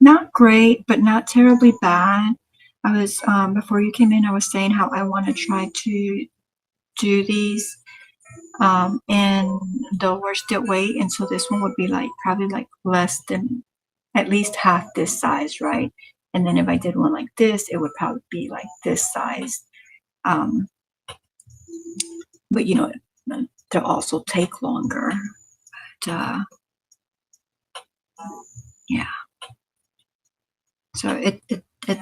Not great, but not terribly bad. I was, before you came in, I was saying how I want to try to do these and the worsted weight, and so this one would be like probably like less than at least half this size, right? And then if I did one like this, it would probably be like this size. But you know, they'll also take longer. But, yeah. So it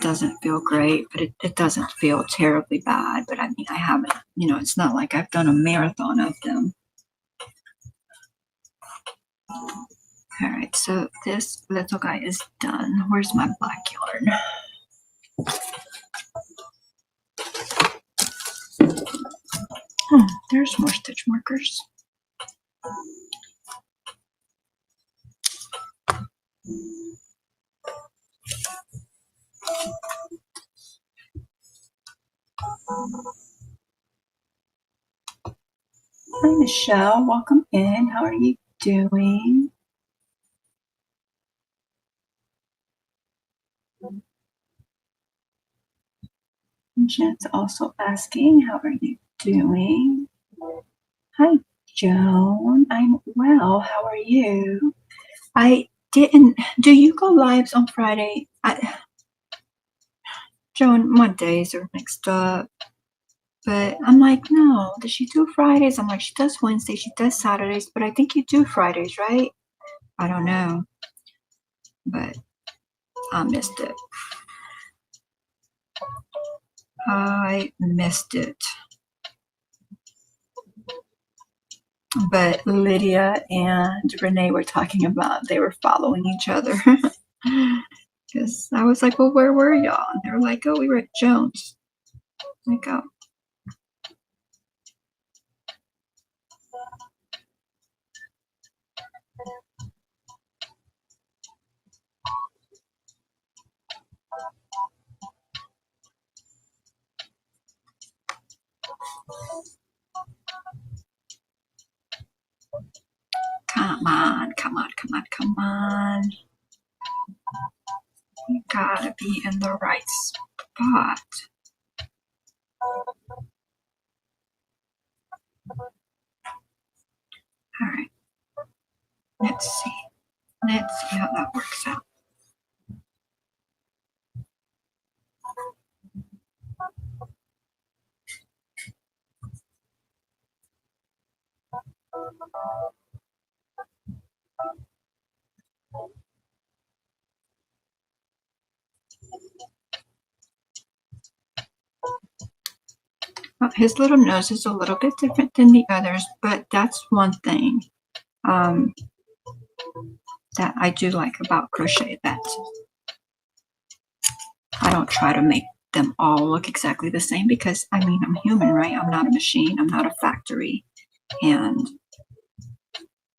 doesn't feel great, but it doesn't feel terribly bad. But I mean, I haven't, you know, it's not like I've done a marathon of them. All right, so this little guy is done. Where's my black yarn? There's more stitch markers. Hi, Michelle. Welcome in. How are you doing? Jen's also asking, how are you doing? Hi, Joan. I'm well. How are you? I didn't. Do you go lives on Friday? Joan, my days are mixed up. But I'm like, no, does she do Fridays? I'm like, she does Wednesdays, she does Saturdays, but I think you do Fridays, right? I don't know. But I missed it. I missed it. But Lydia and Renee were talking about they were following each other. Because I was like, well, where were y'all? And they were like, oh, we were at Jones. Like, oh. Come on, come on, come on, come on. You gotta be in the right spot. All right. Let's see. Let's see how that works out. Well, his little nose is a little bit different than the others, but that's one thing that I do like about crochet, that I don't try to make them all look exactly the same, because I mean, I'm human, right? I'm not a machine, I'm not a factory, and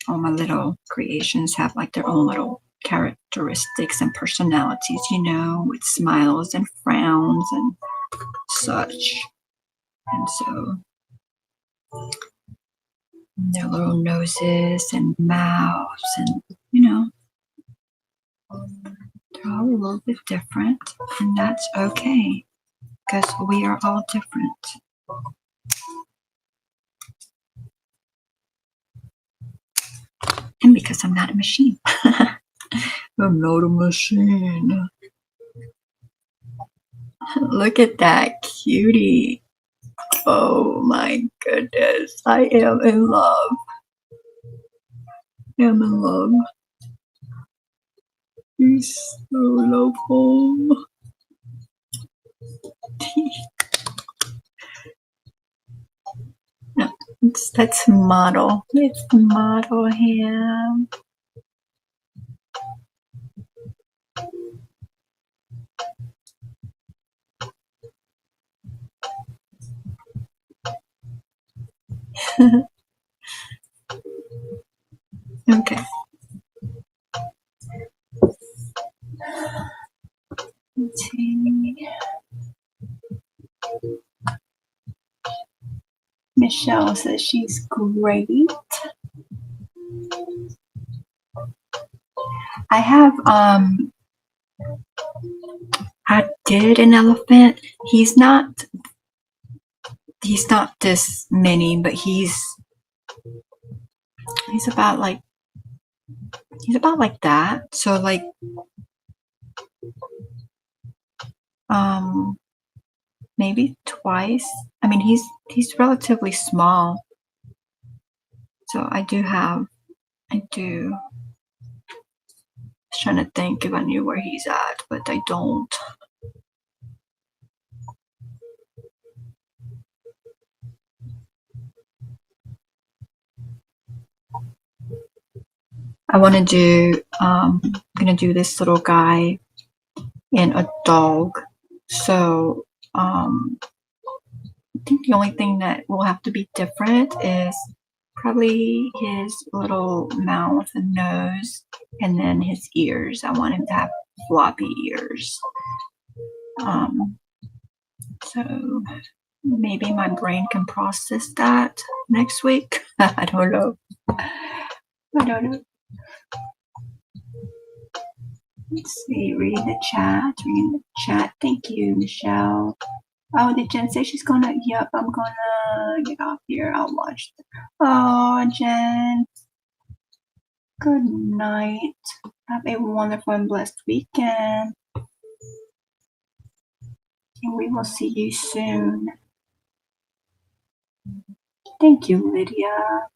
all my little creations have like their own little characteristics and personalities, you know, with smiles and frowns and such. And so their little noses and mouths, and you know, they're all a little bit different, and that's okay, because we are all different. And because I'm not a machine. I'm not a machine. Look at that cutie. Oh my goodness. I am in love. I am in love. He's so lovable. No, that's model. It's model him. Okay. Let's see. Michelle says she's great. I have I did an elephant. He's not this mini, but he's He's about like that. So like maybe twice. I mean, he's relatively small. So I do. I was trying to think if I knew where he's at, but I don't. I want to do, I'm going to do this little guy and a dog. So I think the only thing that will have to be different is probably his little mouth and nose, and then his ears. I want him to have floppy ears. So maybe my brain can process that next week. I don't know. I don't know. Let's see, reading the chat. Thank you, Michelle. Oh, did Jen say she's gonna? Yep, I'm gonna get off here. I'll watch. Oh, Jen. Good night. Have a wonderful and blessed weekend. And we will see you soon. Thank you, Lydia.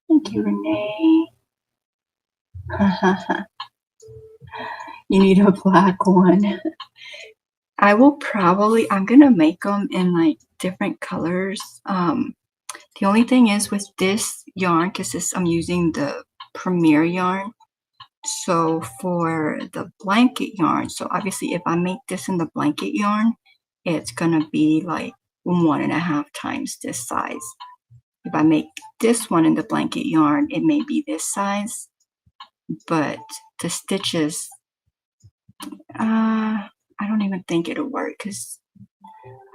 Thank you, Renee. You need a black one. I will probably, I'm gonna make them in like different colors. The only thing is with this yarn, because I'm using the Premier yarn, so for the blanket yarn, so obviously if I make this in the blanket yarn, it's gonna be like 1.5 times this size. If I make this one in the blanket yarn, it may be this size, but the stitches, I don't even think it'll work because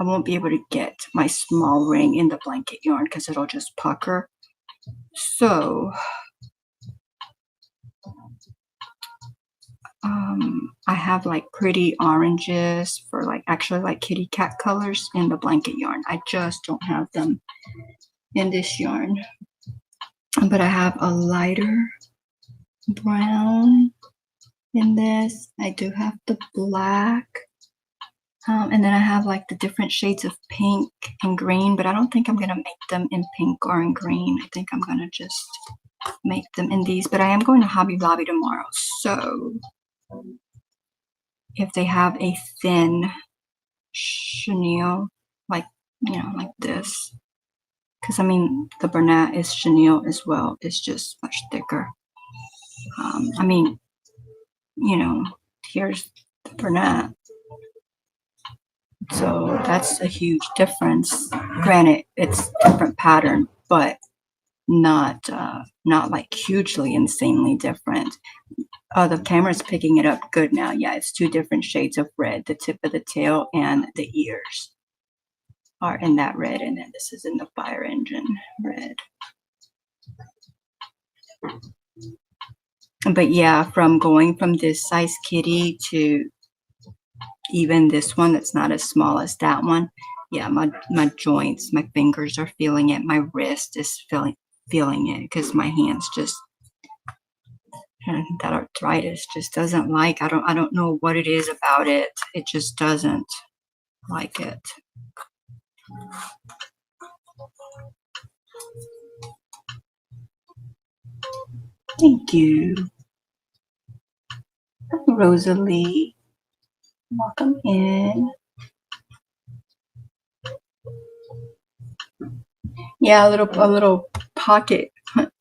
I won't be able to get my small ring in the blanket yarn because it'll just pucker. So I have like pretty oranges for like actually like kitty cat colors in the blanket yarn. I just don't have them in this yarn. But I have a lighter brown in this. I do have the black. And then I have like the different shades of pink and green, but I don't think I'm gonna make them in pink or in green. I think I'm gonna just make them in these, but I am going to Hobby Lobby tomorrow. So if they have a thin chenille, like, you know, like this, because I mean, the Bernat is chenille as well. It's just much thicker. I mean, you know, here's the Bernat. So that's a huge difference. Granted, it's different pattern, but not like hugely insanely different. Oh, the camera's picking it up good now. Yeah, it's 2 different shades of red. The tip of the tail and the ears are in that red, and then this is in the fire engine red. But yeah, from going from this size kitty to even this one that's not as small as that one, yeah, my joints, my fingers are feeling it. My wrist is feeling it because my hands just, that arthritis just doesn't like. I don't know what it is about it. It just doesn't like it. Thank you. Rosalie. Welcome in. Yeah, a little pocket.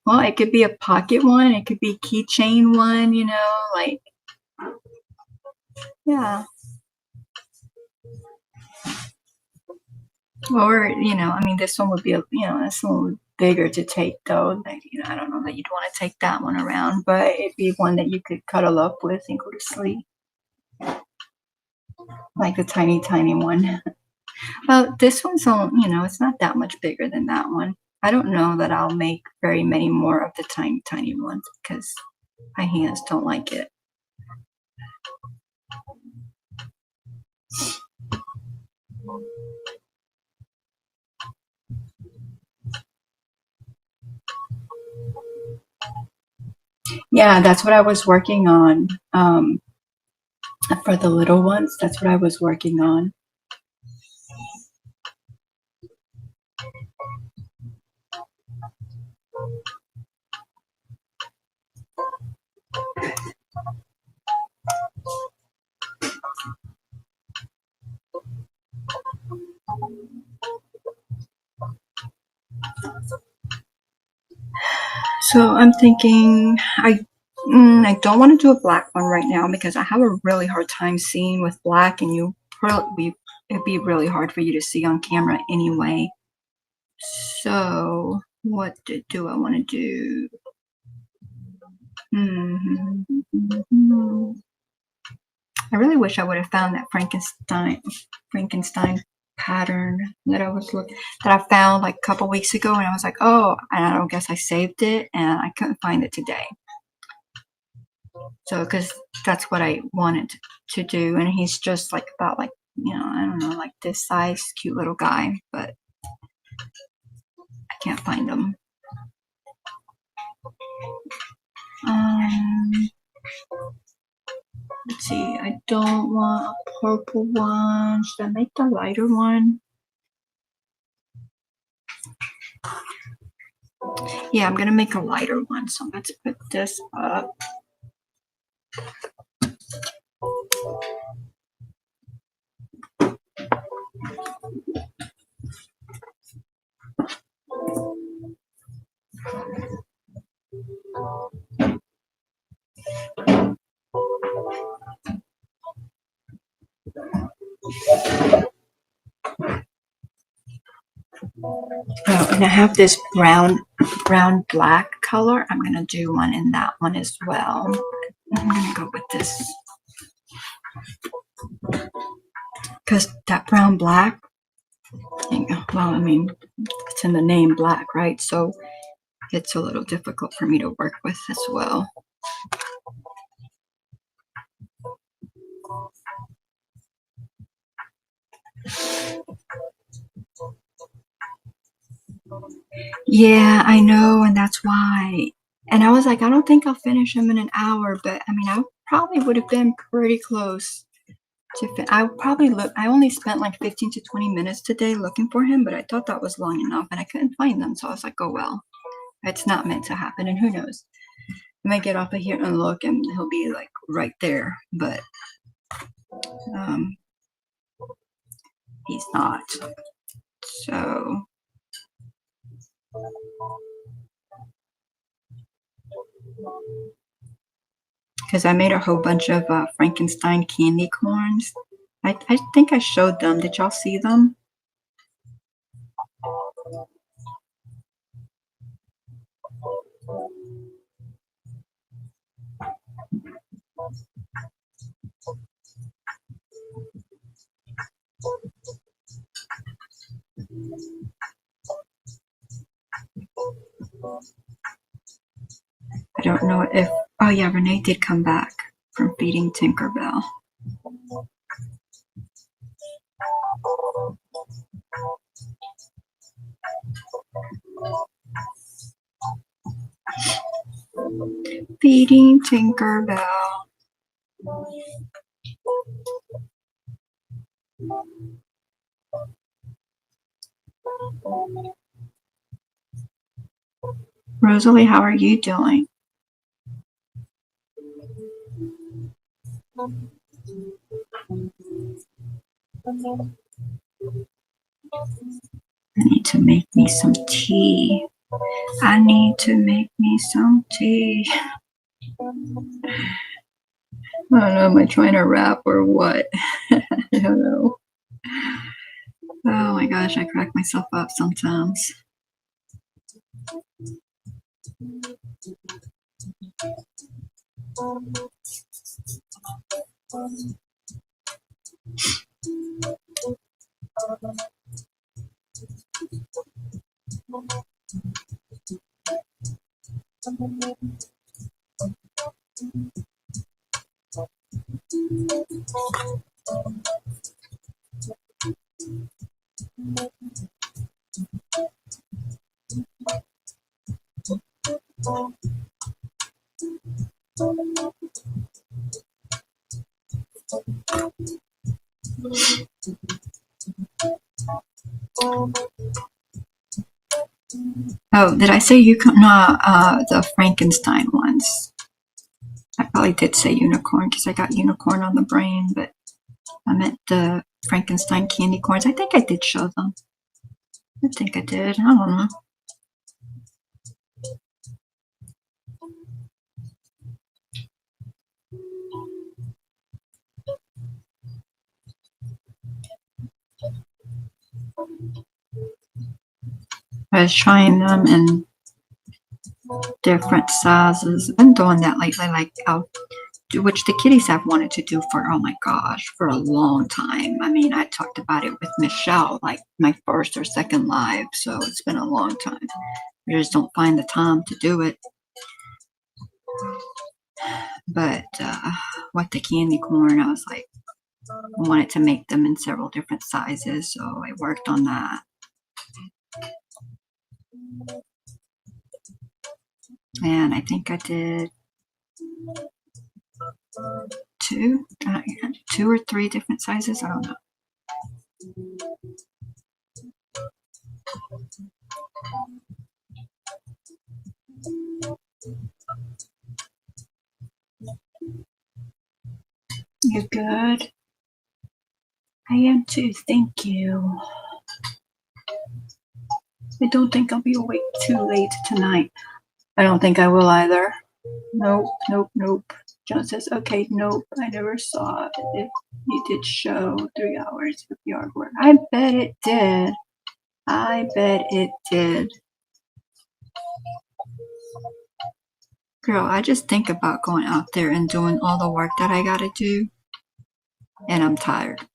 Well, it could be a pocket one. It could be keychain one, you know, like, yeah. Or, you know, I mean, this one would be, this one would be bigger to take though. Like, you know, I don't know that you'd want to take that one around, but it'd be one that you could cuddle up with and go to sleep. Like the tiny, tiny one. Well, this one's on, you know, it's not that much bigger than that one. I don't know that I'll make very many more of the tiny, tiny ones because my hands don't like it. Yeah, that's what I was working on. For the little ones, that's what I was working on. So I'm thinking I don't want to do a black one right now because I have a really hard time seeing with black, and it'd be really hard for you to see on camera anyway. So what do I want to do? I really wish I would have found that Frankenstein pattern that I found like a couple weeks ago, and I was like, oh, and I don't guess I saved it, and I couldn't find it today. So, because that's what I wanted to do, and he's just like about like, I don't know, like this size, cute little guy, but I can't find him. Um, let's see. I don't want a purple one. Should I make the lighter one? Yeah, I'm gonna make a lighter one. So let's put this up. Oh, and I have this brown black color. I'm gonna do one in that one as well. I'm gonna go with this because that brown black. Well, I mean, it's in the name black, right? So it's a little difficult for me to work with as well. Yeah, I know, and that's why. And I was like, I don't think I'll finish him in an hour, but I mean, I probably would have been pretty close to I only spent like 15 to 20 minutes today looking for him, but I thought that was long enough, and I couldn't find them, so I was like, oh well, it's not meant to happen, and who knows? I might get off of here and look, and he'll be like right there, but he's not. So because I made a whole bunch of Frankenstein candy corns. I think I showed them. Did y'all see them? I don't know if, oh yeah, Renee did come back from feeding Tinkerbell. Feeding Tinkerbell. Rosalie, how are you doing? I need to make me some tea. I need to make me some tea. I don't know, am I trying to rap or what? I don't know. Oh my gosh, I crack myself up sometimes. Oh, did I say you can? No, the Frankenstein ones. I probably did say unicorn because I got unicorn on the brain, but I meant the Frankenstein candy corns. I think I did show them. I think I did. I don't know. I was trying them in different sizes. I've been doing that lately, like which the kiddies have wanted to do for, oh my gosh, for a long time. I mean, I talked about it with Michelle, like my first or second live, so it's been a long time. I just don't find the time to do it. But with the candy corn, I was like, I wanted to make them in several different sizes, so I worked on that. And I think I did two or three different sizes. I don't know. You're good. I am too. Thank you. I don't think I'll be awake too late tonight. I don't think I will either. Nope, nope, nope. John says, okay, nope, I never saw it. You did show 3 hours of yard work. I bet it did. I bet it did. Girl, I just think about going out there and doing all the work that I gotta do, and I'm tired.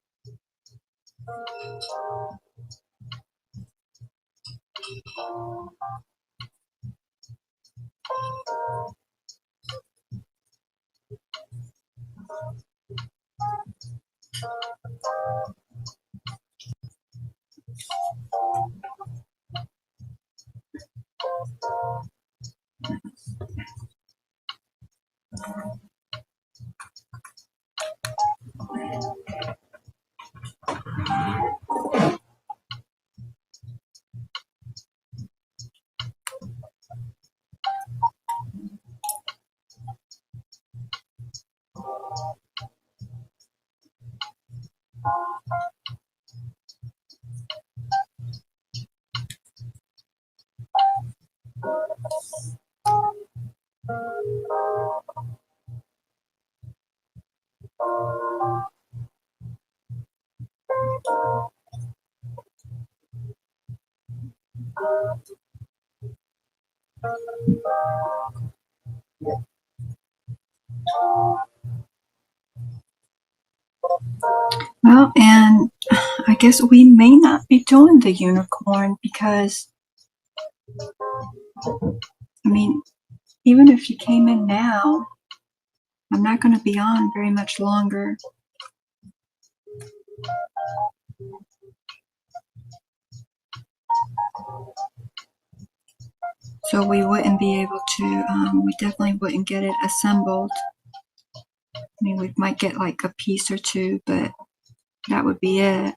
Well, and I guess we may not be doing the unicorn because, I mean, even if you came in now, I'm not going to be on very much longer. So we wouldn't be able to, we definitely wouldn't get it assembled. I mean, we might get like a piece or two, but that would be it.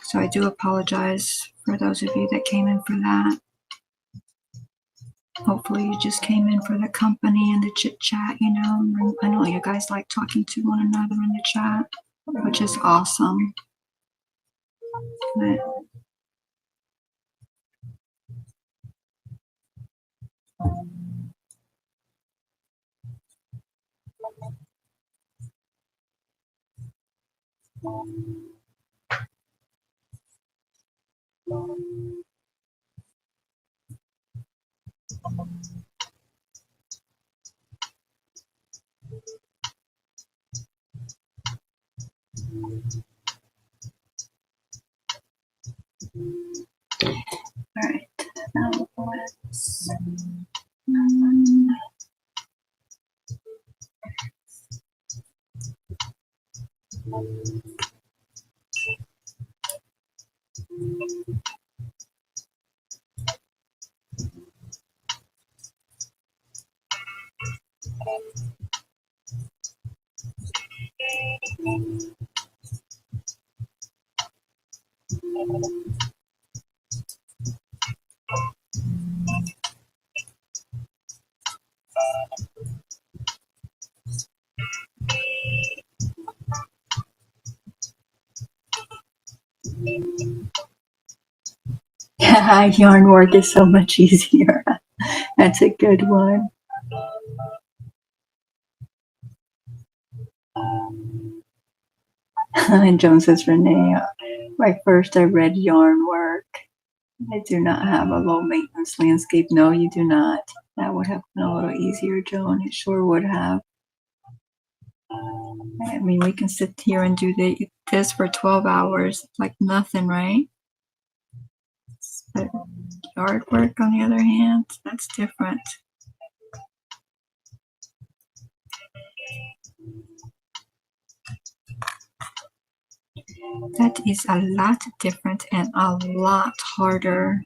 So I do apologize for those of you that came in for that. Hopefully you just came in for the company and the chit chat, you know. I know you guys like talking to one another in the chat, which is awesome. But Yarn work is so much easier. That's a good one. And Joan says, Renee, right first I read yarn work. I do not have a low maintenance landscape. No, you do not. That would have been a little easier, Joan. It sure would have. I mean, we can sit here and do this for 12 hours like nothing, right? But yard work, on the other hand, that's different. That is a lot different and a lot harder.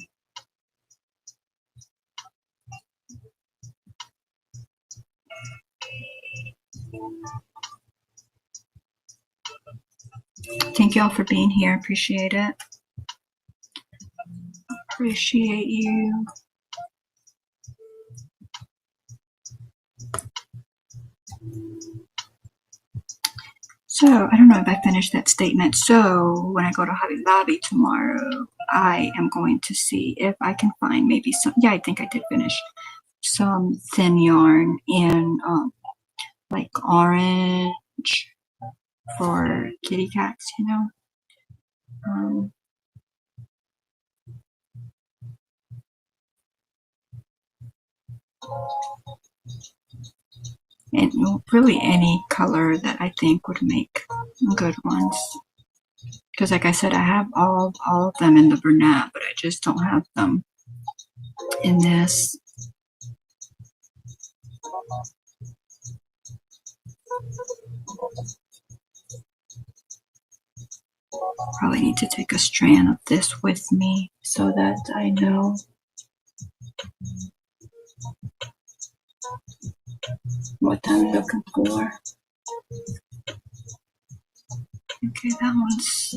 Thank you all for being here. Appreciate it. Appreciate you. So, I don't know if I finished that statement. So, when I go to Hobby Lobby tomorrow, I am going to see if I can find maybe some, yeah, I think I did finish some thin yarn in like orange for kitty cats, you know. And really any color that I think would make good ones. Because like I said, I have all of them in the Bernat, but I just don't have them in this. Probably need to take a strand of this with me so that I know what I'm looking for. Okay, that one's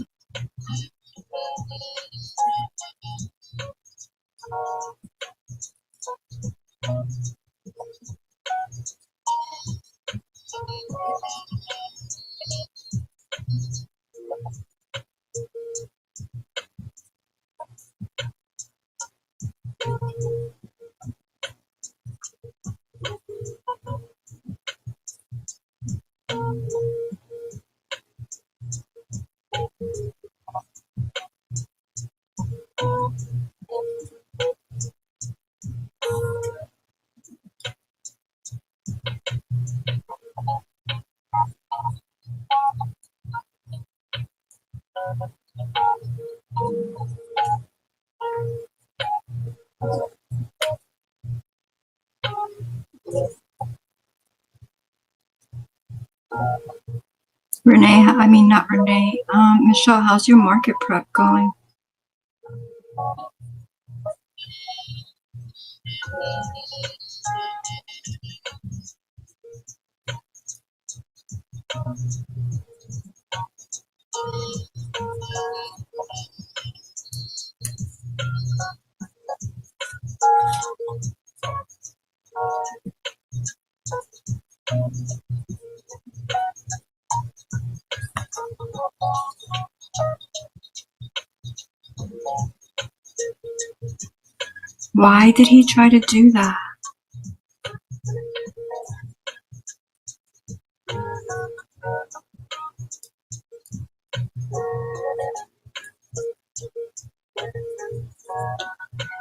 Renee, I mean not Renee. Michelle, how's your market prep going? Why did he try to do that?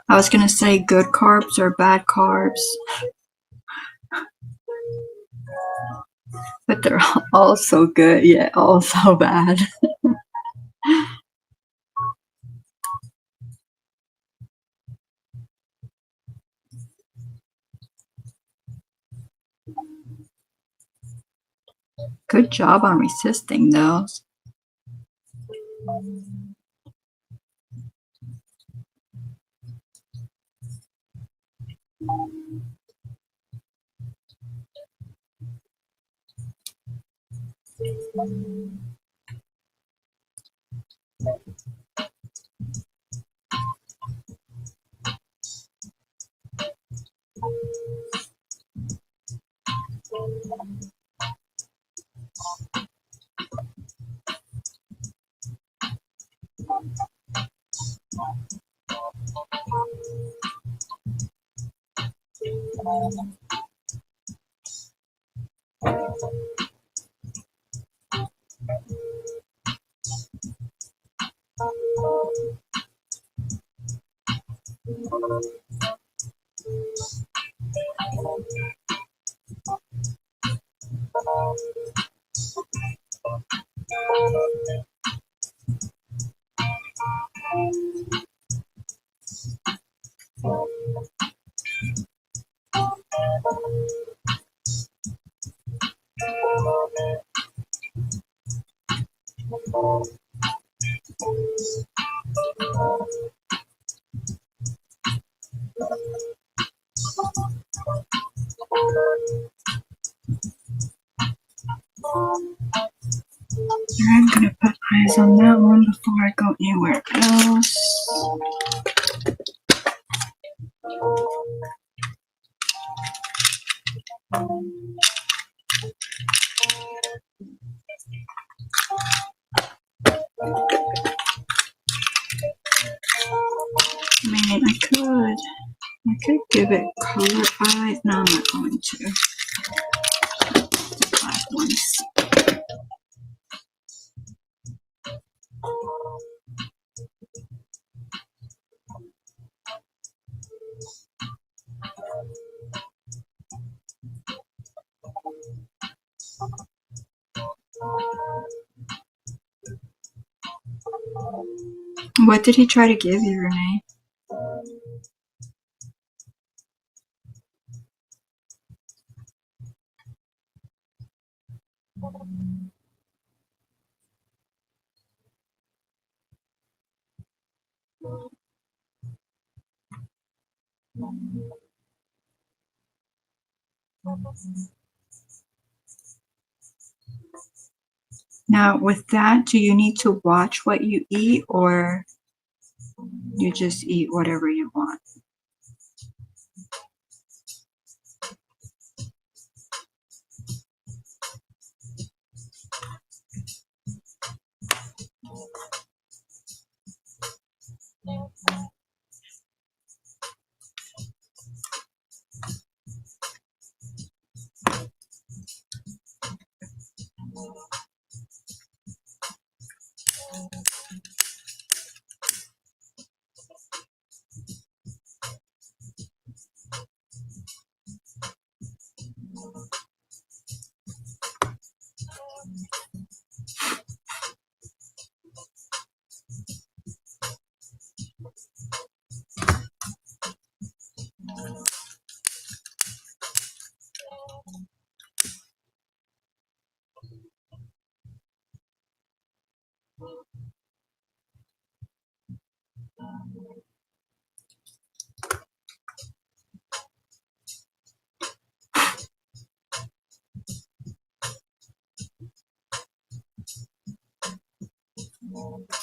I was gonna say good carbs or bad carbs, but they're all so good, yet all so bad. Good job on resisting those. I'm gonna put eyes on that one before I go anywhere else. I mean, I could give it color eyes. No, I'm not going to. Black ones. What did he try to give you, Renee? Now, with that, do you need to watch what you eat, or you just eat whatever you want?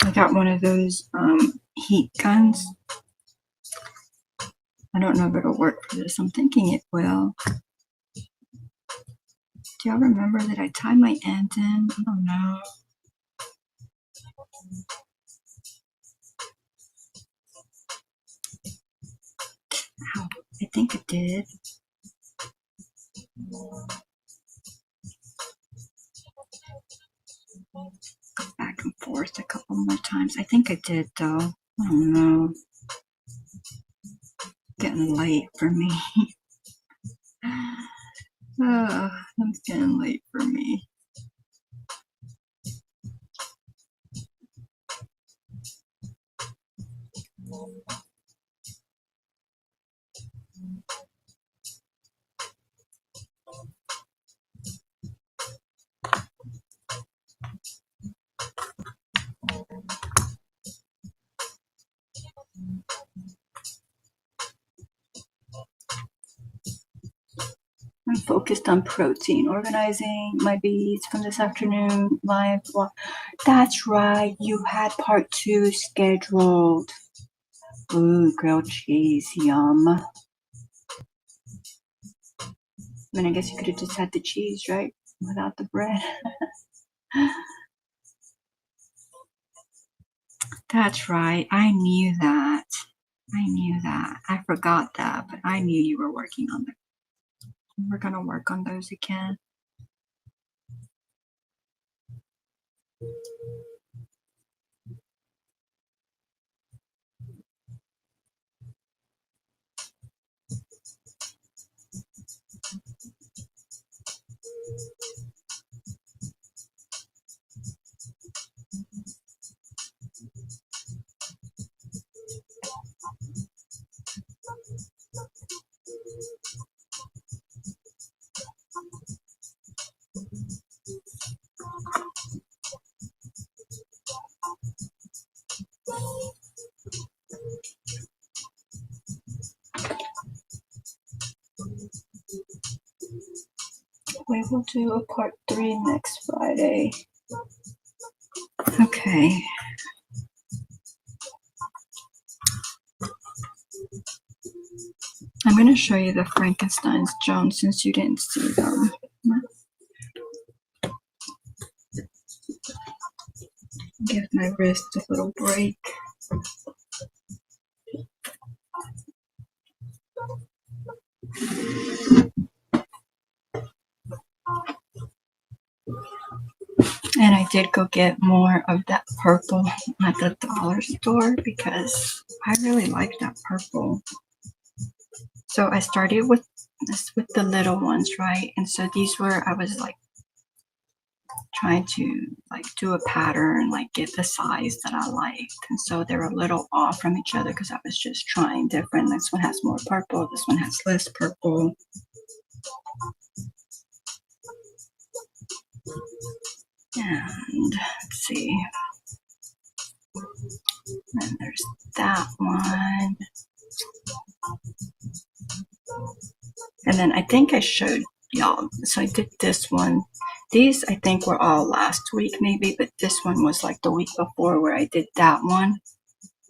I got one of those heat guns. I don't know if it'll work for this. I'm thinking it will. Do y'all remember that I tied my ends in? I don't know. Ow, I think it did. Go back and forth a couple more times. I think I did, though. I don't know. Getting late for me. It's getting late for me. I'm focused on protein, organizing my beads from this afternoon live. Well, that's right, you had part 2 scheduled. Ooh, grilled cheese, yum. I mean, I guess you could have just had the cheese, right? Without the bread. That's right, I knew that. I knew that. I forgot that, but I knew you were working on them. We're gonna work on those again. We will do a part 3 next Friday. Okay. I'm going to show you the Frankenstein's Jones since you didn't see them. Give my wrist a little break. And I did go get more of that purple at the dollar store because I really like that purple. So I started with this with the little ones, right? And so these were, I was like trying to like do a pattern, like get the size that I liked. And so they're a little off from each other because I was just trying different. This one has more purple, this one has less purple. And let's see. And there's that one. And then I think I showed y'all. So I did this one. These I think were all last week maybe, but this one was like the week before where I did that one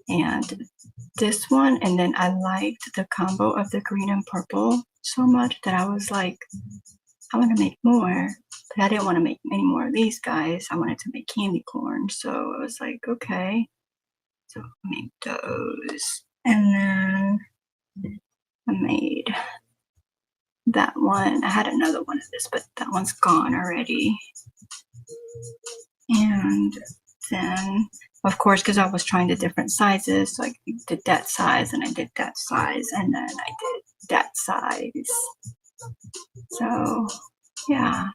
and this one. And then I liked the combo of the green and purple so much that I was like, I want to make more, but I didn't want to make any more of these guys. I wanted to make candy corn. So I was like, okay, so I made those. And then I made that one. I had another one of this, but that one's gone already. And then, of course, because I was trying the different sizes, so I did that size and I did that size and then I did that size. So, yeah.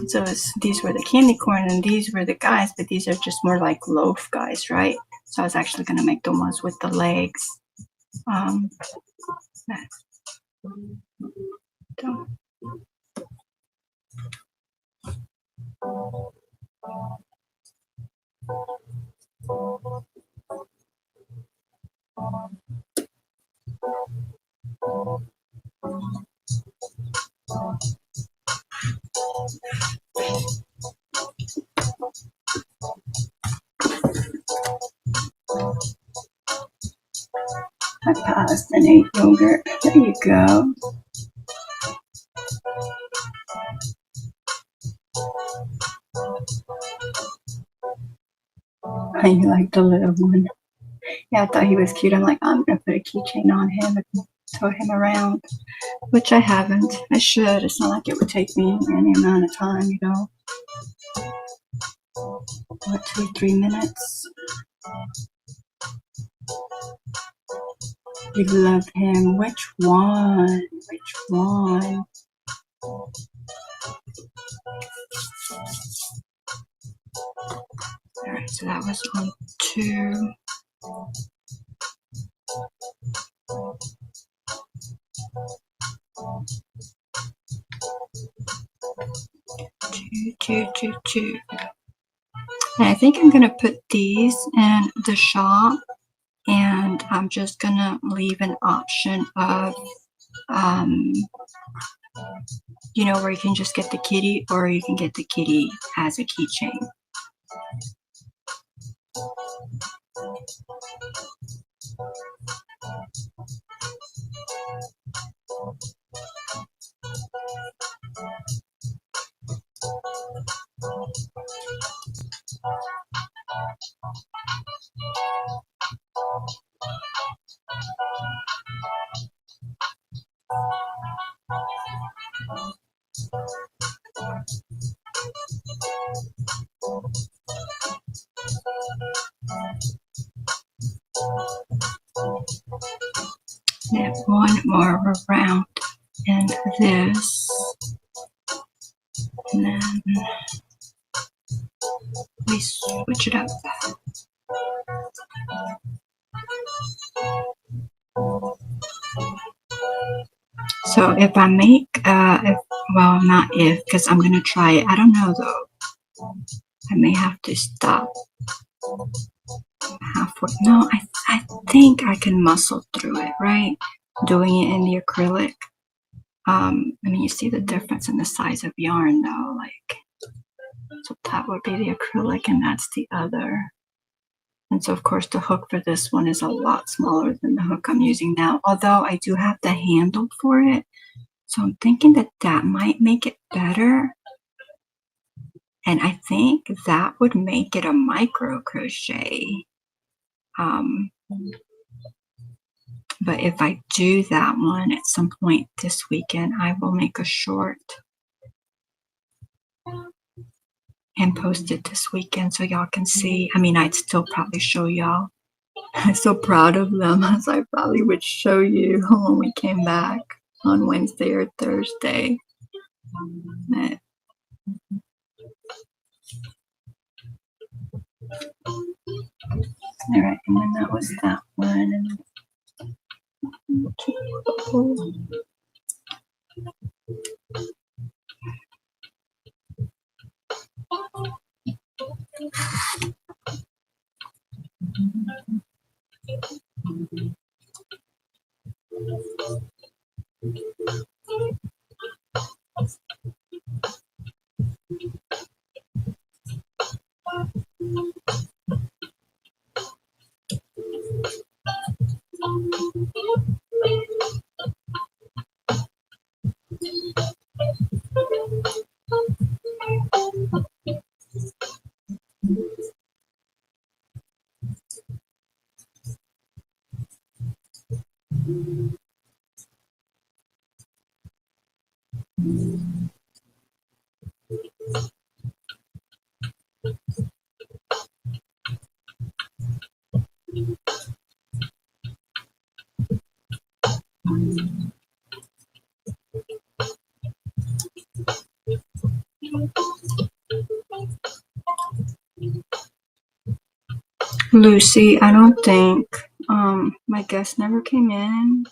So these were the candy corn and these were the guys, but these are just more like loaf guys, right? So I was actually going to make the ones with the legs. I passed and ate yogurt. There you go. I like the little one. Yeah, I thought he was cute. I'm like, I'm going to put a keychain on him and tow him around, which I haven't. I should. It's not like it would take me any amount of time, you know. What, 2 or 3 minutes? You love him. Which one? Which one? Alright, so that was on 2. 2, 2, 2, 2. And I think I'm going to put these in the shop, and I'm just going to leave an option of, you know, where you can just get the kitty or you can get the kitty as a keychain. And one more round in this, and then we switch it up. So if I make, well, not if, because I'm going to try it. I don't know though. I may have to stop halfway. No, I think I can muscle through it, right? Doing it in the acrylic. I mean, you see the difference in the size of yarn though, like, so that would be the acrylic and that's the other. And so of course the hook for this one is a lot smaller than the hook I'm using now, although I do have the handle for it. So I'm thinking that that might make it better. And I think that would make it a micro crochet. But if I do that one at some point this weekend, I will make a short and post it this weekend so y'all can see. I mean, I'd still probably show y'all. I'm so proud of them, as I probably would show you when we came back on Wednesday or Thursday. But all right, and then that was that one. Lucy, I don't think my guest never came in,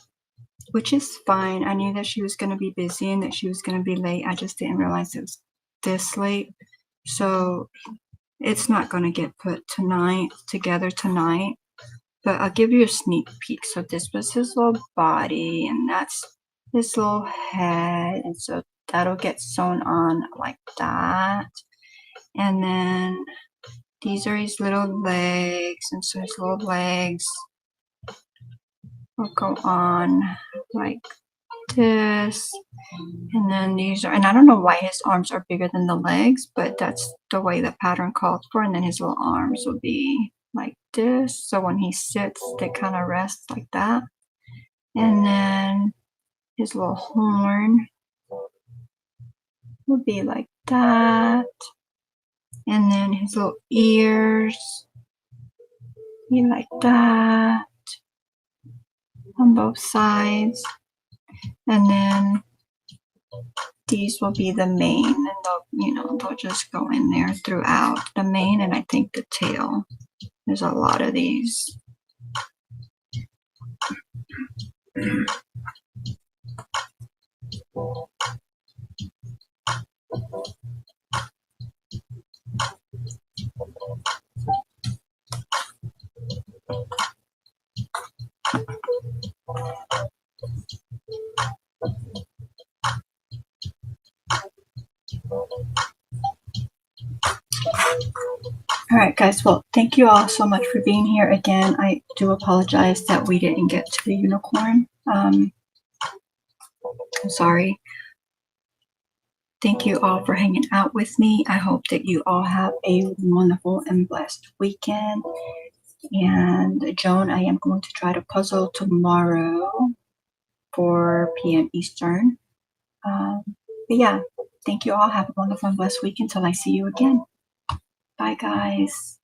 which is fine. I knew that she was going to be busy and that she was going to be late. I just didn't realize it was this late. So it's not going to get put together tonight, but I'll give you a sneak peek. So this was his little body and that's his little head. And so that'll get sewn on like that. And then these are his little legs, and so his little legs will go on like this. And then these are, and I don't know why his arms are bigger than the legs, but that's the way the pattern calls for. And then his little arms will be like this. So when he sits, they kind of rest like that. And then his little horn will be like that. And then his little ears be like that on both sides. And then these will be the mane, and they'll just go in there throughout the mane, and I think the tail. There's a lot of these. All right, guys. Well, thank you all so much for being here again. I do apologize that we didn't get to the unicorn. I'm sorry. Thank you all for hanging out with me. I hope that you all have a wonderful and blessed weekend. And Joan, I am going to try to puzzle tomorrow, 4 p.m. Eastern. But yeah, thank you all. Have a wonderful and blessed week until I see you again. Bye, guys.